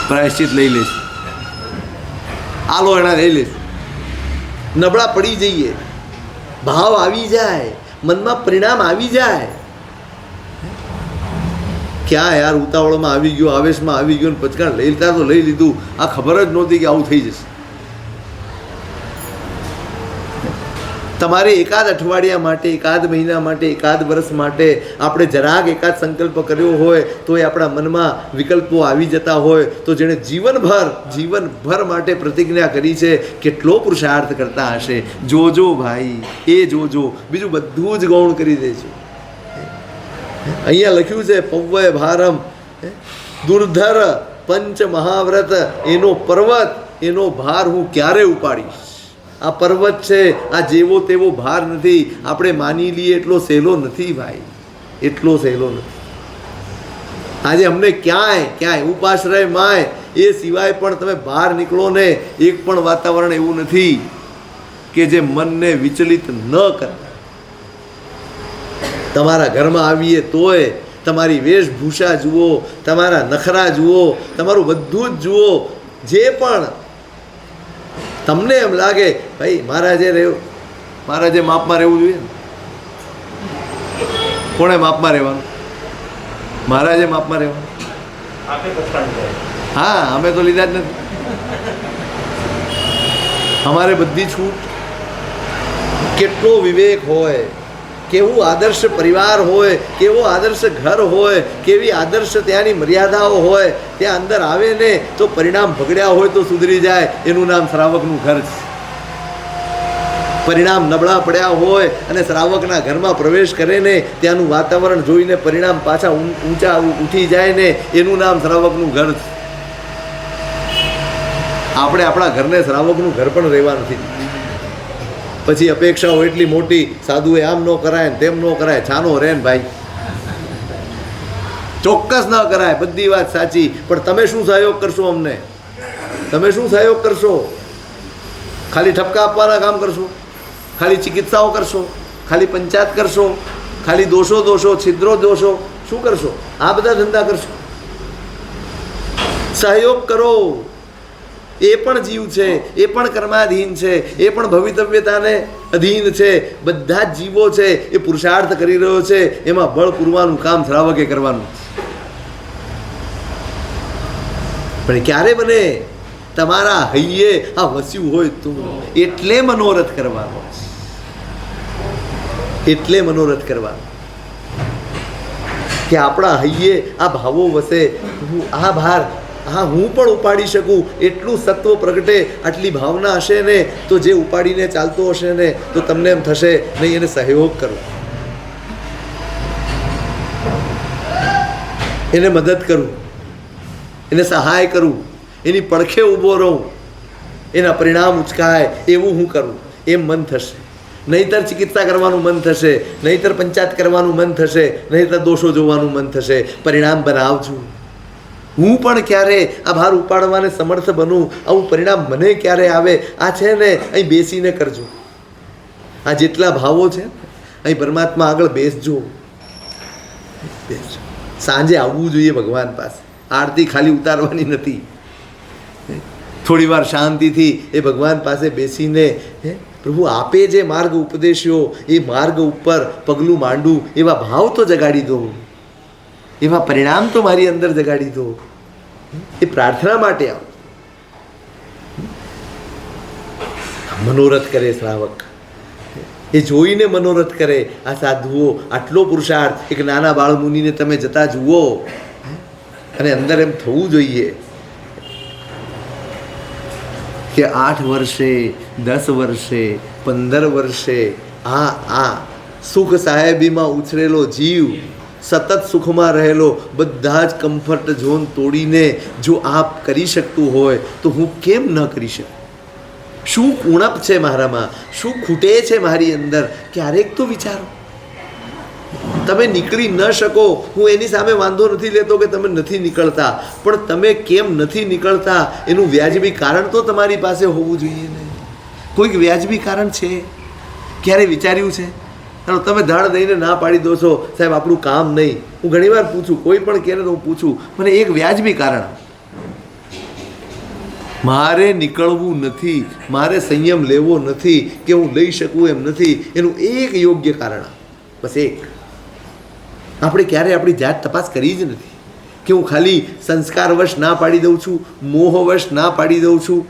પ્રાયશ્ચિત લઈ લઈશું, આલો એના લઈ લઈશું. નબળા પડી જઈએ, ભાવ આવી જાય, મનમાં પરિણામ આવી જાય. ક્યાં યાર ઉતાવળમાં આવી ગયો, આવેશમાં આવી ગયો, પચકાણ લઈ લીધા તો લઈ લીધું, આ ખબર જ નહોતી કે આવું થઈ જશે. તમારે એકાદ અઠવાડિયા માટે, એકાદ મહિના માટે, એકાદ વર્ષ માટે આપણે જરાક એકાદ સંકલ્પ કર્યો હોય તો એ આપણા મનમાં વિકલ્પો આવી જતા હોય તો જેણે જીવનભર માટે પ્રતિજ્ઞા કરી છે, કેટલો પુરુષાર્થ કરતા હશે. જોજો ભાઈ, એ જોજો. બીજું બધું જ ગૌણ કરી દેજો. અહીંયા લખ્યું છે પવ્વય ભારમ દુર્ધર પંચ મહાવ્રત, એનો પર્વત, એનો ભાર હું ક્યારે ઉપાડીશ? આ પર્વત છે, આ જેવો તેવો ભાર નથી. આપણે માની લઈએ એટલો સહેલો નથી ભાઈ, એટલો સહેલો નથી. આજે અમને ક્યાંય ઉપાશ્રય માય એ સિવાય પણ તમે બહાર નીકળો ને, એક પણ વાતાવરણ એવું નથી કે જે મનને વિચલિત ન કરે. તમારા ઘરમાં આવીએ તોય તમારી વેશભૂષા જુઓ, તમારા નખરા જુઓ, તમારું બધું જ જુઓ. જે પણ તમને એમ લાગે ભાઈ મહારાજે માપમાં રહેવું જોઈએ ને. કોણે માપમાં રહેવાનું? મહારાજે માપમાં રહેવાનું. હા, અમે તો લીધા જ નથી. અમારે બધી છૂટ. કેટલો વિવેક હોય, કેવું આદર્શ પરિવાર હોય, કેવો આદર્શ ઘર હોય, કેવી આદર્શ ત્યાંની મર્યાદાઓ હોય. ત્યાં અંદર આવે ને તો પરિણામ બગડ્યા હોય તો સુધરી જાય. એનું નામ શ્રાવકનું ઘર છે. પરિણામ નબળા પડ્યા હોય અને શ્રાવકના ઘરમાં પ્રવેશ કરે ને, ત્યાંનું વાતાવરણ જોઈને પરિણામ પાછા ઊંચા ઉઠી જાય ને, એનું નામ શ્રાવકનું ઘર છે. આપણે આપણા ઘરને શ્રાવકનું ઘર પણ રહેવા નથી. પછી અપેક્ષાઓ એટલી મોટી, સાધુએ આમ ન કરાય ને તેમ ન કરાય. છાનો રહે ને ભાઈ, ચોક્કસ ન કરાય, બધી વાત સાચી. પણ તમે શું સહયોગ કરશો અમને? તમે શું સહયોગ કરશો? ખાલી ઠપકા આપવાના કામ કરશો? ખાલી ચિકિત્સાઓ કરશો? ખાલી પંચાયત કરશો? ખાલી દોષો છિદ્રો દોષો શું કરશો? આ બધા ધંધા કરશો? સહયોગ કરો. એ પણ જીવ છે, એ પણ કર્માધીન છે, એ પણ ભવિતવ્યતાને અધીન છે. બધા જ જીવો છે, એ પુરુષાર્થ કરી રહ્યો છે. એમાં બળ પૂરવાનું કામ શ્રાવકે કરવાનું. પણ ક્યારે બને? તમારા હૈયે આ વસ્યું હોય તું, એટલે મનોરથ કરવાનો, એટલે મનોરથ કરવાનો કે આપણા હૈયે આ ભાવો વસે. આ ભાર હું પણ ઉપાડી શકું એટલું સત્વ પ્રગટે, આટલી ભાવના હશે ને તો જે ઉપાડીને ચાલતો હશે ને તો તમને એમ થશે નહીં, એને સહયોગ કરો, એને મદદ કરું, એને સહાય કરું, એની પડખે ઊભો રહું, એના પરિણામ ઉચકાય એવું હું કરું, એમ મન થશે. નહીંતર ચિકિત્સા કરવાનું મન થશે, નહીંતર પંચાયત કરવાનું મન થશે, નહીંતર દોષો જોવાનું મન થશે. પરિણામ બનાવજો. હું પણ ક્યારે આ ભાર ઉપાડવાને સમર્થ બનું, આવું પરિણામ મને ક્યારે આવે? આ છે ને અહીં બેસીને કરજો. આ જેટલા ભાવો છે અહીં પરમાત્મા આગળ બેસજો. સાંજે આવવું જોઈએ ભગવાન પાસે. આરતી ખાલી ઉતારવાની નથી. થોડી વાર શાંતિથી એ ભગવાન પાસે બેસીને પ્રભુ આપે જે માર્ગ ઉપદેશ્યો એ માર્ગ ઉપર પગલું માંડું એવા ભાવ તો જગાડી દો, એવા પરિણામ તો મારી અંદર જગાડી દો. એ પ્રાર્થના માટે આવો. મનોરથ કરે શ્રાવક, એ જોઈને મનોરથ કરે. આ સાધુઓ આટલો પુરુષાર્થ, એક નાના બાળ મુનિને તમે જતા જુઓ અને અંદર એમ થવું જોઈએ કે 8 વર્ષે 10 વર્ષે 15 વર્ષે આ સુખ સાહેબીમાં ઉછરેલો જીવ સતત સુખમાં રહેલો બધા જ કમ્ફર્ટ ઝોન તોડીને જો આપ કરી શકતું હોય તો હું કેમ ન કરી શકું? શું ઉણપ છે મારામાં, શું ખૂટે છે મારી અંદર? ક્યારેક તો વિચારો. તમે નીકળી ન શકો, હું એની સામે વાંધો નથી લેતો કે તમે નથી નીકળતા, પણ તમે કેમ નથી નીકળતા એનું વ્યાજબી કારણ તો તમારી પાસે હોવું જોઈએ ને. કોઈક વ્યાજબી કારણ છે? ક્યારે વિચાર્યું છે? ચાલો તમે ધાડ દઈને ના પાડી દો છો, સાહેબ આપણું કામ નહીં. હું ઘણીવાર પૂછું, કોઈ પણ કહે તો હું પૂછું, મને એક વ્યાજબી કારણ. મારે નીકળવું નથી, મારે સંયમ લેવો નથી કે હું લઈ શકું એમ નથી, એનું એક યોગ્ય કારણ, બસ એક. આપણે ક્યારે આપણી જાત તપાસ કરી જ નથી કે હું ખાલી સંસ્કારવશ ના પાડી દઉં છું, મોહવશ ના પાડી દઉં છું.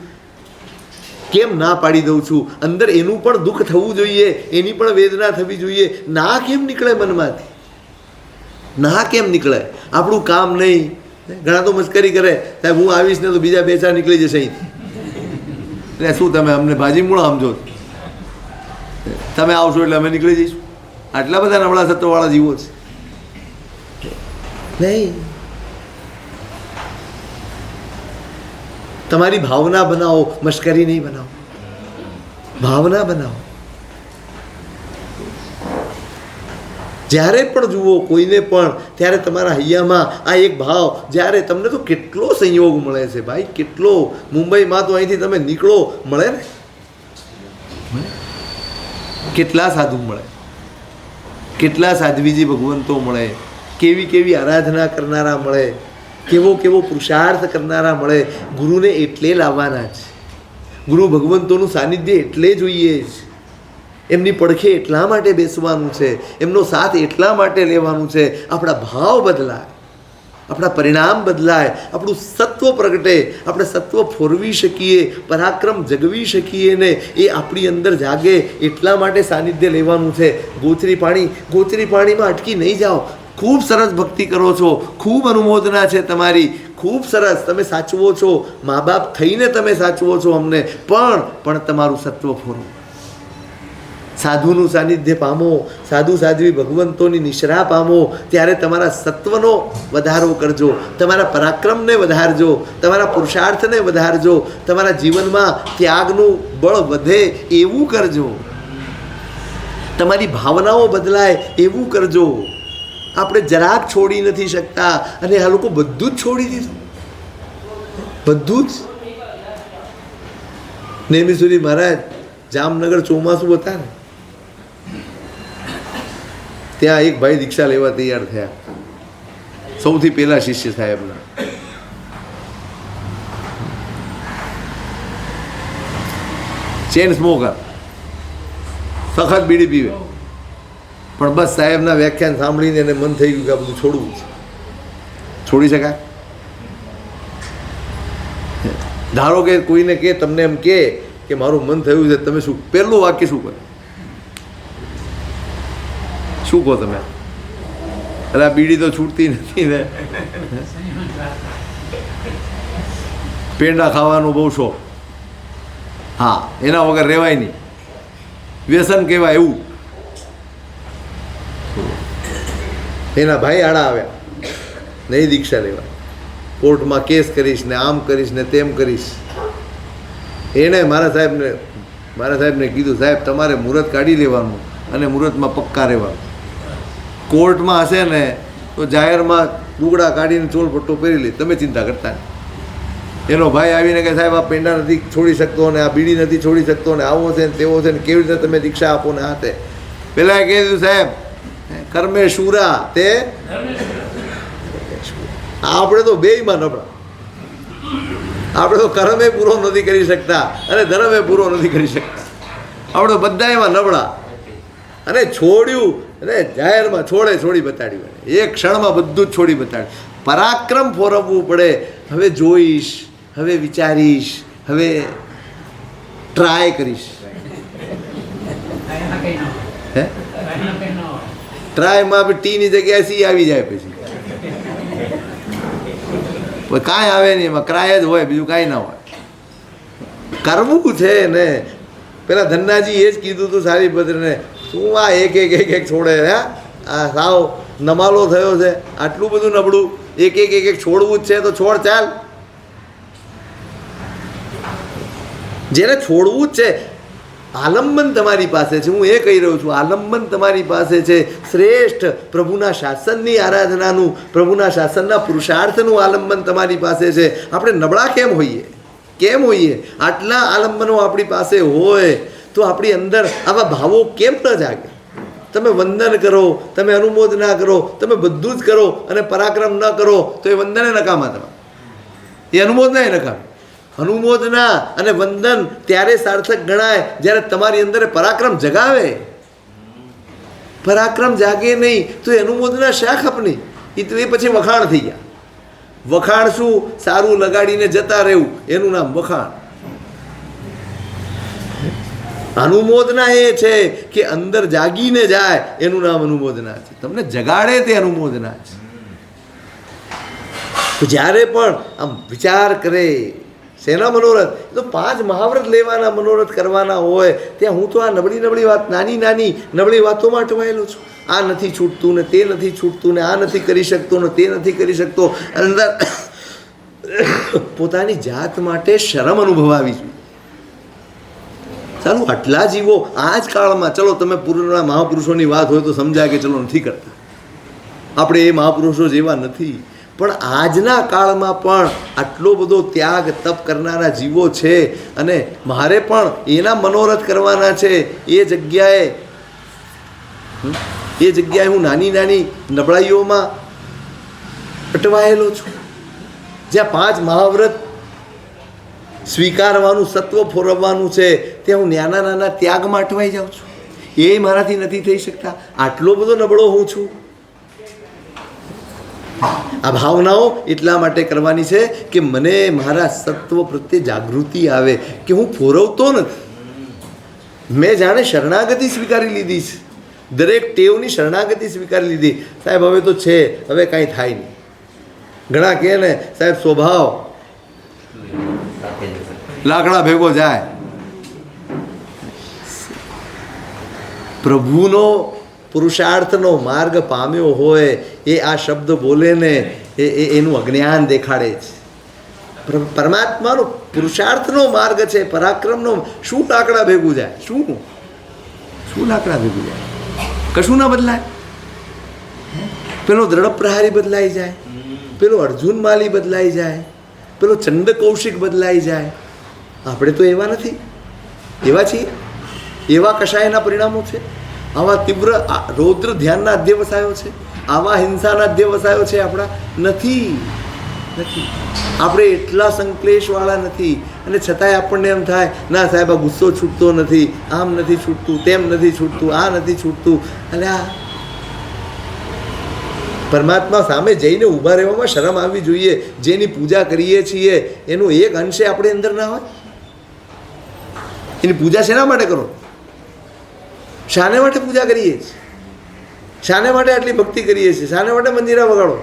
કેમ ના પાડી દઉં છું? અંદર એનું પણ દુઃખ થવું જોઈએ, એની પણ વેદના થવી જોઈએ. ના કેમ નીકળે મનમાંથી? ના કેમ નીકળે? આપણું કામ નહીં. ઘણા તો મસ્કરી કરે, સાહેબ હું આવીશ ને તો બીજા 2-4 નીકળી જશે અહીંથી. એટલે શું તમે અમને ભાજી મૂળા સમજો? તમે આવશો એટલે અમે નીકળી જઈશું? આટલા બધા નબળા સત્વવાળા જીવો છે નહીં. તમારી ભાવના બનાવો, મશ્કરી નહીં બનાવો. ભાવના બનાવો. જ્યારે પણ જુઓ કોઈને પણ ત્યારે તમારા હૈયામાં આ એક ભાવ. જ્યારે તમને તો કેટલો સંયોગ મળે છે ભાઈ, કેટલો. મુંબઈમાં તો અહીંથી તમે નીકળો મળે ને, કેટલા સાધુ મળે, કેટલા સાધ્વીજી ભગવંતો મળે, કેવી કેવી આરાધના કરનારા મળે, કેવો કેવો પુરુષાર્થ કરનારા મળે. ગુરુને એટલે લાવવાના છે. ગુરુ ભગવંતોનું સાનિધ્ય એટલે જોઈએ જ. એમની પડખે એટલા માટે બેસવાનું છે, એમનો સાથ એટલા માટે લેવાનું છે. આપણા ભાવ બદલાય, આપણા પરિણામ બદલાય, આપણું સત્વ પ્રગટે, આપણે સત્વ ફોરવી શકીએ, પરાક્રમ જગવી શકીએ ને એ આપણી અંદર જાગે. એટલા માટે સાનિધ્ય લેવાનું છે. ગોચરી પાણીમાં અટકી નહીં જાઓ. ખૂબ સરસ ભક્તિ કરો છો, ખૂબ અનુમોદના છે તમારી, ખૂબ સરસ. તમે સાચવો છો, મા બાપ થઈને તમે સાચવો છો અમને, પણ તમારું સત્વ ફોરવું. સાધુનું સાનિધ્ય પામો, સાધુ સાધ્વી ભગવંતોની નિશ્રા પામો, ત્યારે તમારા સત્વનો વધારો કરજો, તમારા પરાક્રમને વધારજો, તમારા પુરુષાર્થને વધારજો, તમારા જીવનમાં ત્યાગનું બળ વધે એવું કરજો, તમારી ભાવનાઓ બદલાય એવું કરજો. આપણે જરાક છોડી નથી શકતા અને આ લોકો બધું જ છોડી દીધું, બધું જ. નેમિસુરી મહારાજ જામનગર ચોમાસું હતા ને, ત્યાં એક ભાઈ દીક્ષા લેવા તૈયાર થયા, સૌથી પહેલા શિષ્ય સાહેબના. ચેન સ્મોકર, સખત બીડી પીવે, પણ બસ સાહેબના વ્યાખ્યાન સાંભળીને એને મન થઈ ગયું કે આ બધું છોડવું છે. છોડી શકાય? ધારો કે કોઈને કે તમને એમ કે મારું મન થયું છે, તમે શું પહેલું વાક્ય શું કરે? શું કહો તમે? અરે આ બીડી તો છૂટતી નથી ને, પેંડા ખાવાનો બહુ શોખ, હા એના વગર રહેવાય નહીં, વ્યસન કહેવાય એવું. એના ભાઈ આડા આવ્યા, નહીં દીક્ષા લેવા, કોર્ટમાં કેસ કરીશ ને આમ કરીશ ને તેમ કરીશ. એણે મારા સાહેબને કીધું, સાહેબ તમારે મુહૂર્ત કાઢી લેવાનું અને મુહૂર્તમાં પક્કા રહેવાનું. કોર્ટમાં હશે ને તો જાહેરમાં લુગડા કાઢીને ચોળ પટ્ટો પહેરી લે, તમે ચિંતા કરતા નહીં. એનો ભાઈ આવીને કે સાહેબ આ પેંડા નથી છોડી શકતો ને આ બીડી નથી છોડી શકતો ને આવો છે ને તેવો છે ને કેવી રીતે તમે દીક્ષા આપો ને આ તે પેલા કહી દીધું સાહેબ કર્મે શુરા તે આપણે તો બેયમાં નબળા. આપણે તો કર્મે પૂરો નથી કરી શકતા અને ધર્મે પૂરો નથી કરી શકતા. આપણે તો બધા એમાં નબળા. અને છોડ્યું અને જાહેરમાં છોડી બતાડ્યું. એક ક્ષણમાં બધું જ છોડી બતાડ્યું. પરાક્રમ ફોરવવું પડે. હવે જોઈશ, હવે વિચારીશ, હવે ટ્રાય કરીશ. હે ટ્રાયમાં ટીની જગ્યાએ સી આવી જાય પછી કાંઈ આવે નહીં. એમાં ક્રાય જ હોય, બીજું કાંઈ ના હોય. કરવું છે ને. પેલા ધન્નાજી એ જ કીધું હતું સારીભદ્રને, શું આ એક છોડે? હે આ સાવ નમાલો થયો છે, આટલું બધું નબળું. એક છોડવું જ છે તો છોડ ચાલ. જેને છોડવું જ છે, આલંબન તમારી પાસે છે. હું એ કહી રહ્યો છું, આલંબન તમારી પાસે છે. શ્રેષ્ઠ પ્રભુના શાસનની આરાધનાનું, પ્રભુના શાસનના પુરુષાર્થનું આલંબન તમારી પાસે છે. આપણે નબળા કેમ હોઈએ? આટલા આલંબનો આપણી પાસે હોય તો આપણી અંદર આવા ભાવો કેમ ન જાગે? તમે વંદન કરો, તમે અનુમોદના કરો, તમે બધું જ કરો અને પરાક્રમ ન કરો તો એ વંદને નકામા તમારે, એ અનુમોદના એ નકામી. અનુમોદના અને વંદન ત્યારે સાર્થક ગણાય જ્યારે તમારી અંદર પરાક્રમ જગાવે. પરાક્રમ જાગે નહીં તો એ અનુમોદના શા ખપની? એ પછી વખાણ થઈ ગયા. વખાણ શું? સારું લગાડીને જતા રહેવું, એનું નામ વખાણ. અનુમોદના એ છે કે અંદર જાગીને જાય, એનું નામ અનુમોદના છે. તમને જગાડે તે અનુમોદના છે. તો જ્યારે પણ આમ વિચાર કરે, શેના મનોરથ? તો 5 મહાવ્રત લેવાના, મનોરથ કરવાના હોય ત્યાં હું તો આ નબળી વાત, નાની નબળી વાતોમાં અટવાયેલો છું. આ નથી છૂટતું ને તે નથી છૂટતું ને આ નથી કરી શકતો ને તે નથી કરી શકતો. અંદર પોતાની જાત માટે શરમ અનુભવાવી જોઈએ. ચાલો આટલા જીવો આ જ કાળમાં, ચલો તમે પૂર્વના મહાપુરુષોની વાત હોય તો સમજાય કે ચલો નથી કરતા, આપણે એ મહાપુરુષો જેવા નથી. પણ આજના કાળમાં પણ આટલો બધો ત્યાગ તપ કરનારા જીવો છે અને મારે પણ એના મનોરથ કરવાના છે. એ જગ્યાએ હું નાની નબળાઈઓમાં અટવાયેલો છું. જ્યાં 5 મહાવ્રત સ્વીકારવાનું, સત્વ ફોરવવાનું છે, ત્યાં હું નાના ત્યાગમાં અટવાઈ જાઉં છું. એ મારાથી નથી થઈ શકતા. આટલો બધો નબળો હું છું. આ ભાવનાઓ એટલા માટે કરવાની છે કે મને મારા સત્વ પ્રત્યે જાગૃતિ આવે કે હું ફોરવતો નથી. મેં જાણે શરણાગતિ સ્વીકારી લીધી છે. દરેક ટેવની શરણાગતિ સ્વીકારી લીધી. સાહેબ હવે તો છે, હવે કાંઈ થાય નહીં. ઘણા કહે ને સાહેબ સ્વભાવ લાકડા ભેગો જાય. પ્રભુનો પુરુષાર્થનો માર્ગ પામ્યો હોય એ આ શબ્દ બોલે ને એનું અજ્ઞાન દેખાડે છે. પરમાત્માનો પુરુષાર્થનો માર્ગ છે, પરાક્રમનો. શું લાકડા ભેગું જાય? શું લાકડા ભેગું જાય? કશું ના બદલાય. પેલો દ્રઢ પ્રહારી બદલાઈ જાય, પેલો અર્જુન માલી બદલાઈ જાય, પેલો ચંડ કૌશિક બદલાઈ જાય. આપણે તો એવા નથી. એવા છીએ? એવા કશાયના પરિણામો છે? આવા તીવ્ર રૌદ્ર ધ્યાનના અધ્યવસાયો છે? આવા હિંસાના અધ્યવસાયો છે આપણા? નથી. આપણે એટલા સંક્લેશવાળા નથી. અને છતાંય આપણને એમ થાય ના સાહેબ આ ગુસ્સો છૂટતો નથી, આમ નથી છૂટતું, તેમ નથી છૂટતું, આ નથી છૂટતું. અને આ પરમાત્મા સામે જઈને ઊભા રહેવામાં શરમ આવવી જોઈએ. જેની પૂજા કરીએ છીએ એનું એક અંશે આપણે અંદર ના હોય. એની પૂજા શેના માટે કરો? શાને માટે પૂજા કરીએ છીએ? શાને માટે આટલી ભક્તિ કરીએ છીએ? શાને માટે મંદિરા વગાડો?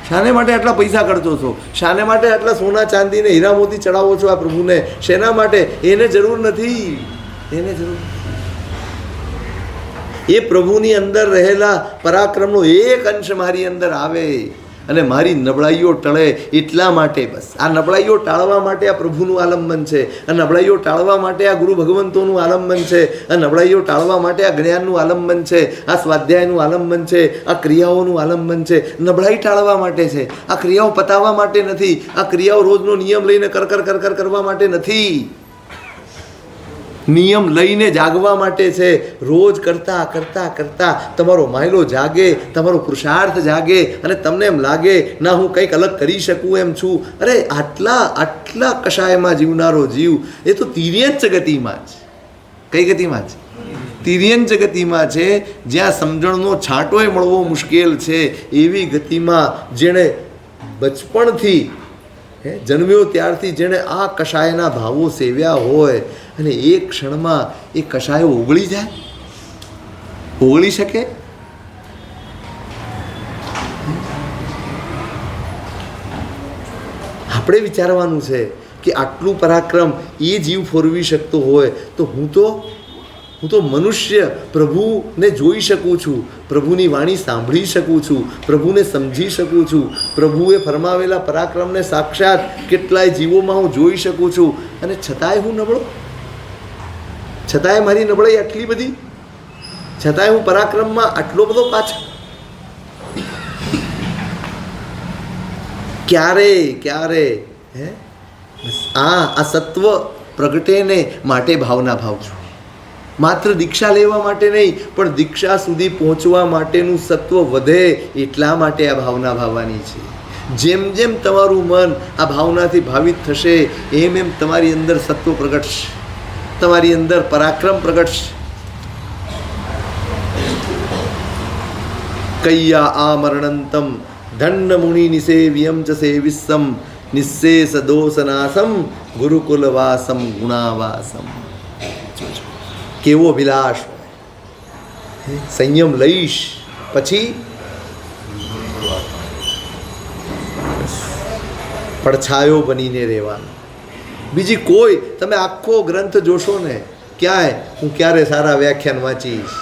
શાને માટે આટલા પૈસા ખર્ચો છો? શાને માટે આટલા સોના ચાંદીને હીરા મોતી ચડાવો છો આ પ્રભુને? શેના માટે? એને જરૂર નથી. એ પ્રભુની અંદર રહેલા પરાક્રમનો એક અંશ મારી અંદર આવે અને મારી નબળાઈઓ ટળે એટલા માટે, બસ આ નબળાઈઓ ટાળવા માટે આ પ્રભુનું આલંબન છે, આ નબળાઈઓ ટાળવા માટે આ ગુરુ ભગવંતોનું આલંબન છે, આ નબળાઈઓ ટાળવા માટે આ જ્ઞાનનું આલંબન છે, આ સ્વાધ્યાયનું આલંબન છે, આ ક્રિયાઓનું આલંબન છે. નબળાઈ ટાળવા માટે છે, આ ક્રિયાઓ પતાવવા માટે નથી, આ ક્રિયાઓ રોજનો નિયમ લઈને કર કરવા માટે નથી, નિયમ લઈને જાગવા માટે છે. રોજ કરતા કરતા કરતા તમારો માયલો જાગે, તમારો પુરુષાર્થ જાગે અને તમને એમ લાગે ના હું કંઈક અલગ કરી શકું એમ છું. અરે આટલા કષાયમાં જીવનારો જીવ એ તો તિર્યંચ ગતિમાં છે. કઈ ગતિમાં છે? તિર્યંચ ગતિમાં છે, જ્યાં સમજણનો છાંટોય મળવો મુશ્કેલ છે એવી ગતિમાં જેણે બચપણથી જન્મ્યો ત્યારથી જેણે આ કષાયના ભાવો સેવ્યા હોય અને એક ક્ષણમાં એ કષાયો ઓગળી જાય, ઓગળી શકે? આપણે વિચારવાનું છે કે આટલું પરાક્રમ એ જીવ ફોરવી શકતો હોય તો હું તો મનુષ્ય પ્રભુને જોઈ શકું છું, પ્રભુની વાણી સાંભળી શકું છું, પ્રભુને સમજી શકું છું, પ્રભુએ ફરમાવેલા પરાક્રમને સાક્ષાત કેટલાય જીવોમાં હું જોઈ શકું છું, અને છતાંય હું નબળો, છતાંય મારી નબળાઈ આટલી બધી, છતાંય હું પરાક્રમમાં આટલો બધો પાછળ. ક્યારે આ સત્વ પ્રગટે ને માટે ભાવના ભાવ છું. માત્ર દીક્ષા લેવા માટે નહીં, પણ દીક્ષા સુધી પહોંચવા માટેનું સત્વ વધે એટલા માટે આ ભાવના ભાવવાની છે. જેમ જેમ તમારું મન આ ભાવનાથી ભાવિત થશે એમ એમ તમારી અંદર સત્વ પ્રગટશે, તમારી અંદર પરાક્રમ પ્રગટશે. કૈયા આમરણંતમ ધન્ય મુનિ નિસેવ્યમ ચ સેવિસ્સમ નિશેષ દોષનાસમ ગુરુકુલવાસમ ગુણાવાસમ. કેવો અભિલાષ હોય! સંયમ લઈશ પછી પડછાયો બનીને રહેવાનું. બીજી કોઈ તમે આખો ગ્રંથ જોશો ને, ક્યાંય હું ક્યારે સારા વ્યાખ્યાન વાંચીશ,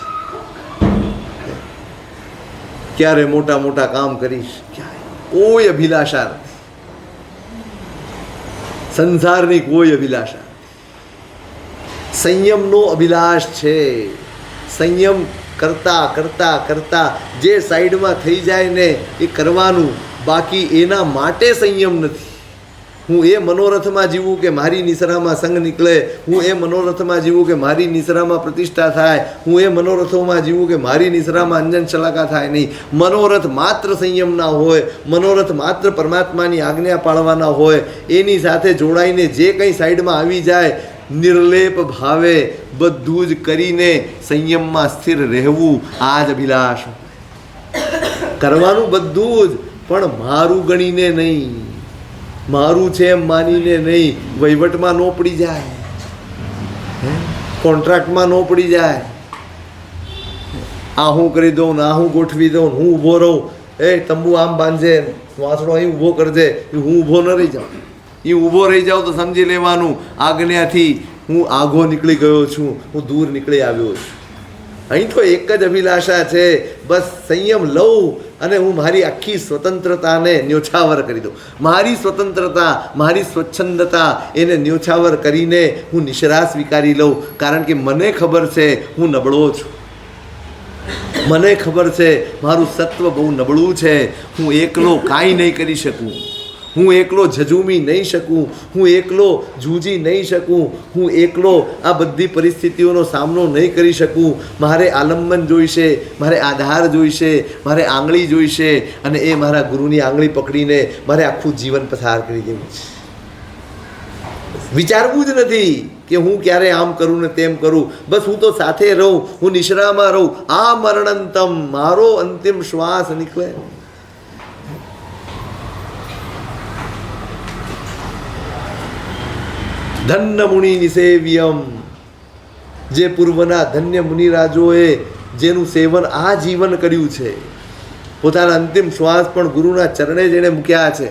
ક્યારે મોટા મોટા કામ કરીશ, ક્યાંય કોઈ અભિલાષા નથી. સંસારની કોઈ અભિલાષા. સંયમનો અભિલાષ છે. સંયમ કરતા કરતા કરતા જે સાઈડમાં થઈ જાય ને એ કરવાનું, બાકી એના માટે સંયમ નથી. હું એ મનોરથમાં જીવું કે મારી નિસરામાં સંગ નીકળે, હું એ મનોરથમાં જીવું કે મારી નિસરામાં પ્રતિષ્ઠા થાય, હું એ મનોરથોમાં જીવું કે મારી નિસરામાં અંજન શલાકા થાય. નહીં, મનોરથ માત્ર સંયમના હોય, મનોરથ માત્ર પરમાત્માની આજ્ઞા પાળવાના હોય. એની સાથે જોડાઈને જે કંઈ સાઈડમાં આવી જાય નિર્લેપ ભાવે બધું જ કરીને સંયમમાં સ્થિર રહેવું, આ જ અભિલાષ. કરવાનું બધું જ, પણ મારું ગણીને નહીં, મારું છે એમ માનીને નહીં. વહીવટમાં ન પડી જાય, કોન્ટ્રાક્ટમાં ન પડી જાય, આ હું કરી દઉં ને આ હું ગોઠવી દઉં, હું ઊભો રહું, એ તંબુ આમ બાંધજે, વાસણો અહીં ઊભો કરજે, હું ઊભો ન રહી જાઉં. એ ઊભો રહી જાઉં તો સમજી લેવાનું આજ્ઞાથી હું આઘો નીકળી ગયો છું, હું દૂર નીકળી આવ્યો છું. અહીં તો એક જ અભિલાષા છે, બસ સંયમ લઉં અને હું મારી આખી સ્વતંત્રતાને ન્યોછાવર કરી દઉં. મારી સ્વતંત્રતા, મારી સ્વચ્છંદતા એને ન્યોછાવર કરીને હું નિશરા સ્વીકારી લઉં. કારણ કે મને ખબર છે હું નબળો છું, મને ખબર છે મારું સત્વ બહુ નબળું છે. હું એકલો કાંઈ નહીં કરી શકું, હું એકલો ઝઝૂમી નહીં શકું, હું એકલો જૂજી નહીં શકું, હું એકલો આ બધી પરિસ્થિતિઓનો સામનો નહીં કરી શકું. મારે આલંબન જોઈશે, મારે આધાર જોઈશે, મારે આંગળી જોઈશે, અને એ મારા ગુરુની આંગળી પકડીને મારે આખું જીવન પસાર કરી દેવું છે. વિચારવું જ નથી કે હું ક્યારે આમ કરું ને તેમ કરું, બસ હું તો સાથે રહું, હું નિશ્રામાં રહું. આ મરણંતમ, મારો અંતિમ શ્વાસ નીકળે. ધન્ય મુનિ નિસેવ્યમ, જે પૂર્વના ધન્ય મુનિરાજોએ જેનું સેવન આ જીવન કર્યું છે, પોતાના અંતિમ શ્વાસ પણ ગુરુના ચરણે જેણે મૂક્યા છે,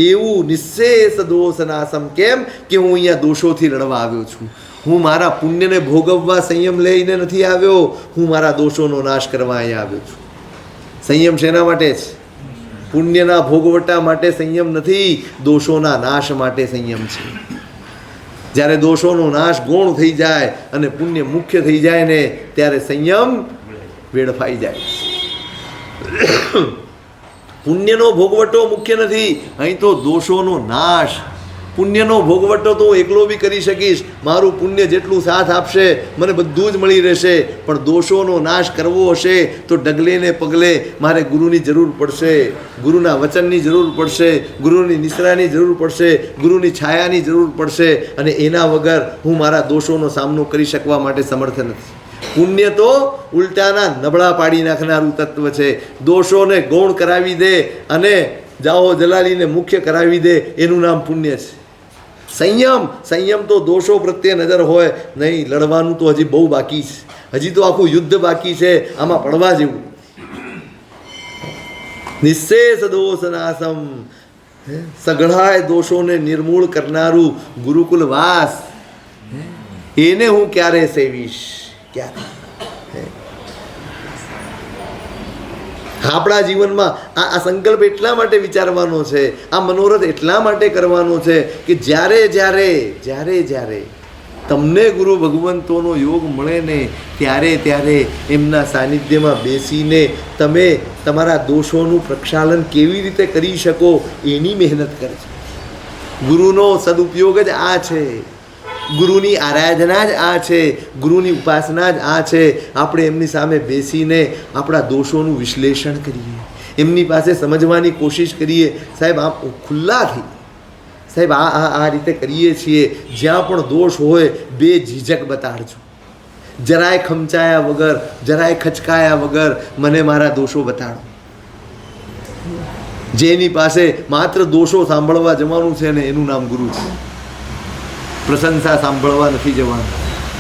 એવું નિશેષ દોષનાસમ. કેમ કે હું અહીંયા દોષોથી લડવા આવ્યો છું. હું મારા પુણ્યને ભોગવવા સંયમ લઈને નથી આવ્યો, હું મારા દોષોનો નાશ કરવા અહીંયા આવ્યો છું. સંયમ શેના માટે છે? પુણ્યના ભોગવટા માટે સંયમ નથી, દોષોના નાશ માટે સંયમ છે. જ્યારે દોષોનો નાશ ગૌણ થઈ જાય અને પુણ્ય મુખ્ય થઈ જાય ને ત્યારે સંયમ વેડફાઈ જાય. પુણ્યનો ભોગવટો મુખ્ય નથી, અહીં તો દોષોનો નાશ. પુણ્યનો ભોગવટો તો હું એકલો બી કરી શકીશ, મારું પુણ્ય જેટલું સાથ આપશે મને બધું જ મળી રહેશે, પણ દોષોનો નાશ કરવો હશે તો ડગલે ને પગલે મારે ગુરુની જરૂર પડશે, ગુરુના વચનની જરૂર પડશે, ગુરુની નિશ્રાની જરૂર પડશે, ગુરુની છાયાની જરૂર પડશે, અને એના વગર હું મારા દોષોનો સામનો કરી શકવા માટે સમર્થ નથી. પુણ્ય તો ઉલટાના નબળા પાડી નાખનારું તત્વ છે. દોષોને ગૌણ કરાવી દે અને જાઓ જલાલીને મુખ્ય કરાવી દે, એનું નામ પુણ્ય છે. સંયમ તો દોષો પ્રત્યે નજર હોય નહીં. લડવાનું તો હજી બહુ બાકી છે, હજી તો આખું યુદ્ધ બાકી છે, આમાં પડવા જેવું. નિઃશેષ દોષ નાશમ, સઘળાય દોષોને નિર્મૂળ કરનારું ગુરુકુલ વાસ, એને હું ક્યારે સેવીશ? ક્યારે? આપણા જીવનમાં આ સંકલ્પ એટલા માટે વિચારવાનો છે, આ મનોરથ એટલા માટે કરવાનો છે કે જ્યારે જ્યારે જ્યારે જ્યારે તમને ગુરુ ભગવંતોનો યોગ મળે ને ત્યારે ત્યારે એમના સાનિધ્યમાં બેસીને તમે તમારા દોષોનું પ્રક્ષાલન કેવી રીતે કરી શકો એની મહેનત કરજો. ગુરુનો સદુપયોગ જ આ છે, ગુરુની આરાધના જ આ છે, ગુરુની ઉપાસના જ આ છે. આપણે એમની સામે બેસીને આપણા દોષોનું વિશ્લેષણ કરીએ, એમની પાસે સમજવાની કોશિશ કરીએ. સાહેબ આમ ખુલ્લા થઈ, સાહેબ આ રીતે કરીએ છીએ, જ્યાં પણ દોષ હોય બે ઝીઝક બતાડજો, જરાય ખમચાયા વગર, જરાય ખચકાયા વગર મને મારા દોષો બતાડો. જેની પાસે માત્ર દોષો સાંભળવા જવાનું છે ને એનું નામ ગુરુ છે. પ્રશંસા સાંભળવા નથી જવાનું,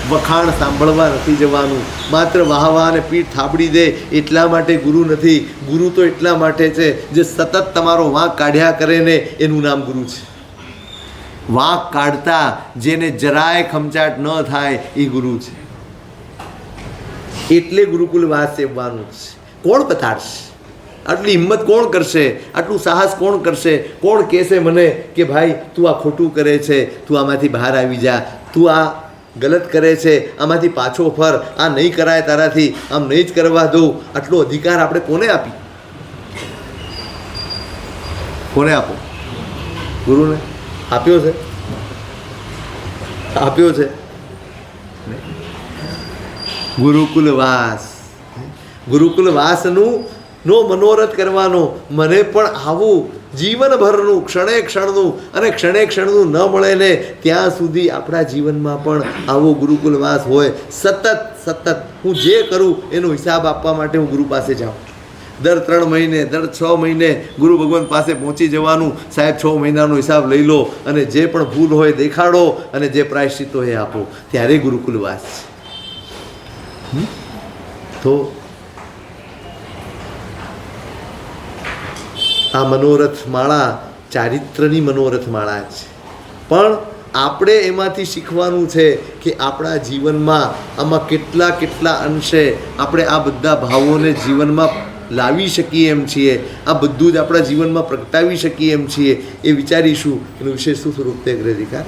વખાણ સાંભળવા નથી જવાનું, માત્ર વાહવા અને પીઠ થાબડી દે એટલા માટે ગુરુ નથી. ગુરુ તો એટલા માટે છે જે સતત તમારો વાંક કાઢ્યા કરે ને એનું નામ ગુરુ છે. વાંક કાઢતા જેને જરાય ખમચાટ ન થાય એ ગુરુ છે. એટલે ગુરુકુલ વાસ સેવવાનું છે. કોણ બતાડશે? આટલી હિંમત કોણ કરશે? આટલું સાહસ કોણ કરશે? કોણ કહેશે મને કે ભાઈ તું આ ખોટું કરે છે, તું આમાંથી બહાર આવી જા, તું આ ગલત કરે છે, આમાંથી પાછો ફર, આ નહીં કરાય તારાથી, આમ નહીં જ કરવા દઉં. આટલો અધિકાર આપણે કોને આપી? કોને આપો? ગુરુને આપ્યો છે? આપ્યો છે? ગુરુકુલ વાસ, ગુરુકુલ વાસનું નો મનોરથ કરવાનો. મને પણ આવું જીવનભરનું ક્ષણે ક્ષણનું અને ક્ષણે ક્ષણનું ન મળે ને ત્યાં સુધી આપણા જીવનમાં પણ આવો ગુરુકુલ વાસ હોય. સતત સતત હું જે કરું એનો હિસાબ આપવા માટે હું ગુરુ પાસે જાઉં. દર 3 મહિને, દર 6 મહિને ગુરુ ભગવાન પાસે પહોંચી જવાનું. સાહેબ 6 મહિનાનો હિસાબ લઈ લો અને જે પણ ભૂલ હોય દેખાડો અને જે પ્રાયશ્ચિત હોય એ આપો. ત્યારે ગુરુકુલ વાસ છે. તો આ મનોરથ માળા ચારિત્રની મનોરથ માળા છે, પણ આપણે એમાંથી શીખવાનું છે કે આપણા જીવનમાં આમાં કેટલા કેટલા અંશે આપણે આ બધા ભાવોને જીવનમાં લાવી શકીએ એમ છીએ, આ બધું જ આપણા જીવનમાં પ્રગટાવી શકીએ એમ છીએ. એ વિચારીશું એનું વિશેષ સ્વરૂપ તે અગ્રાધિકાર.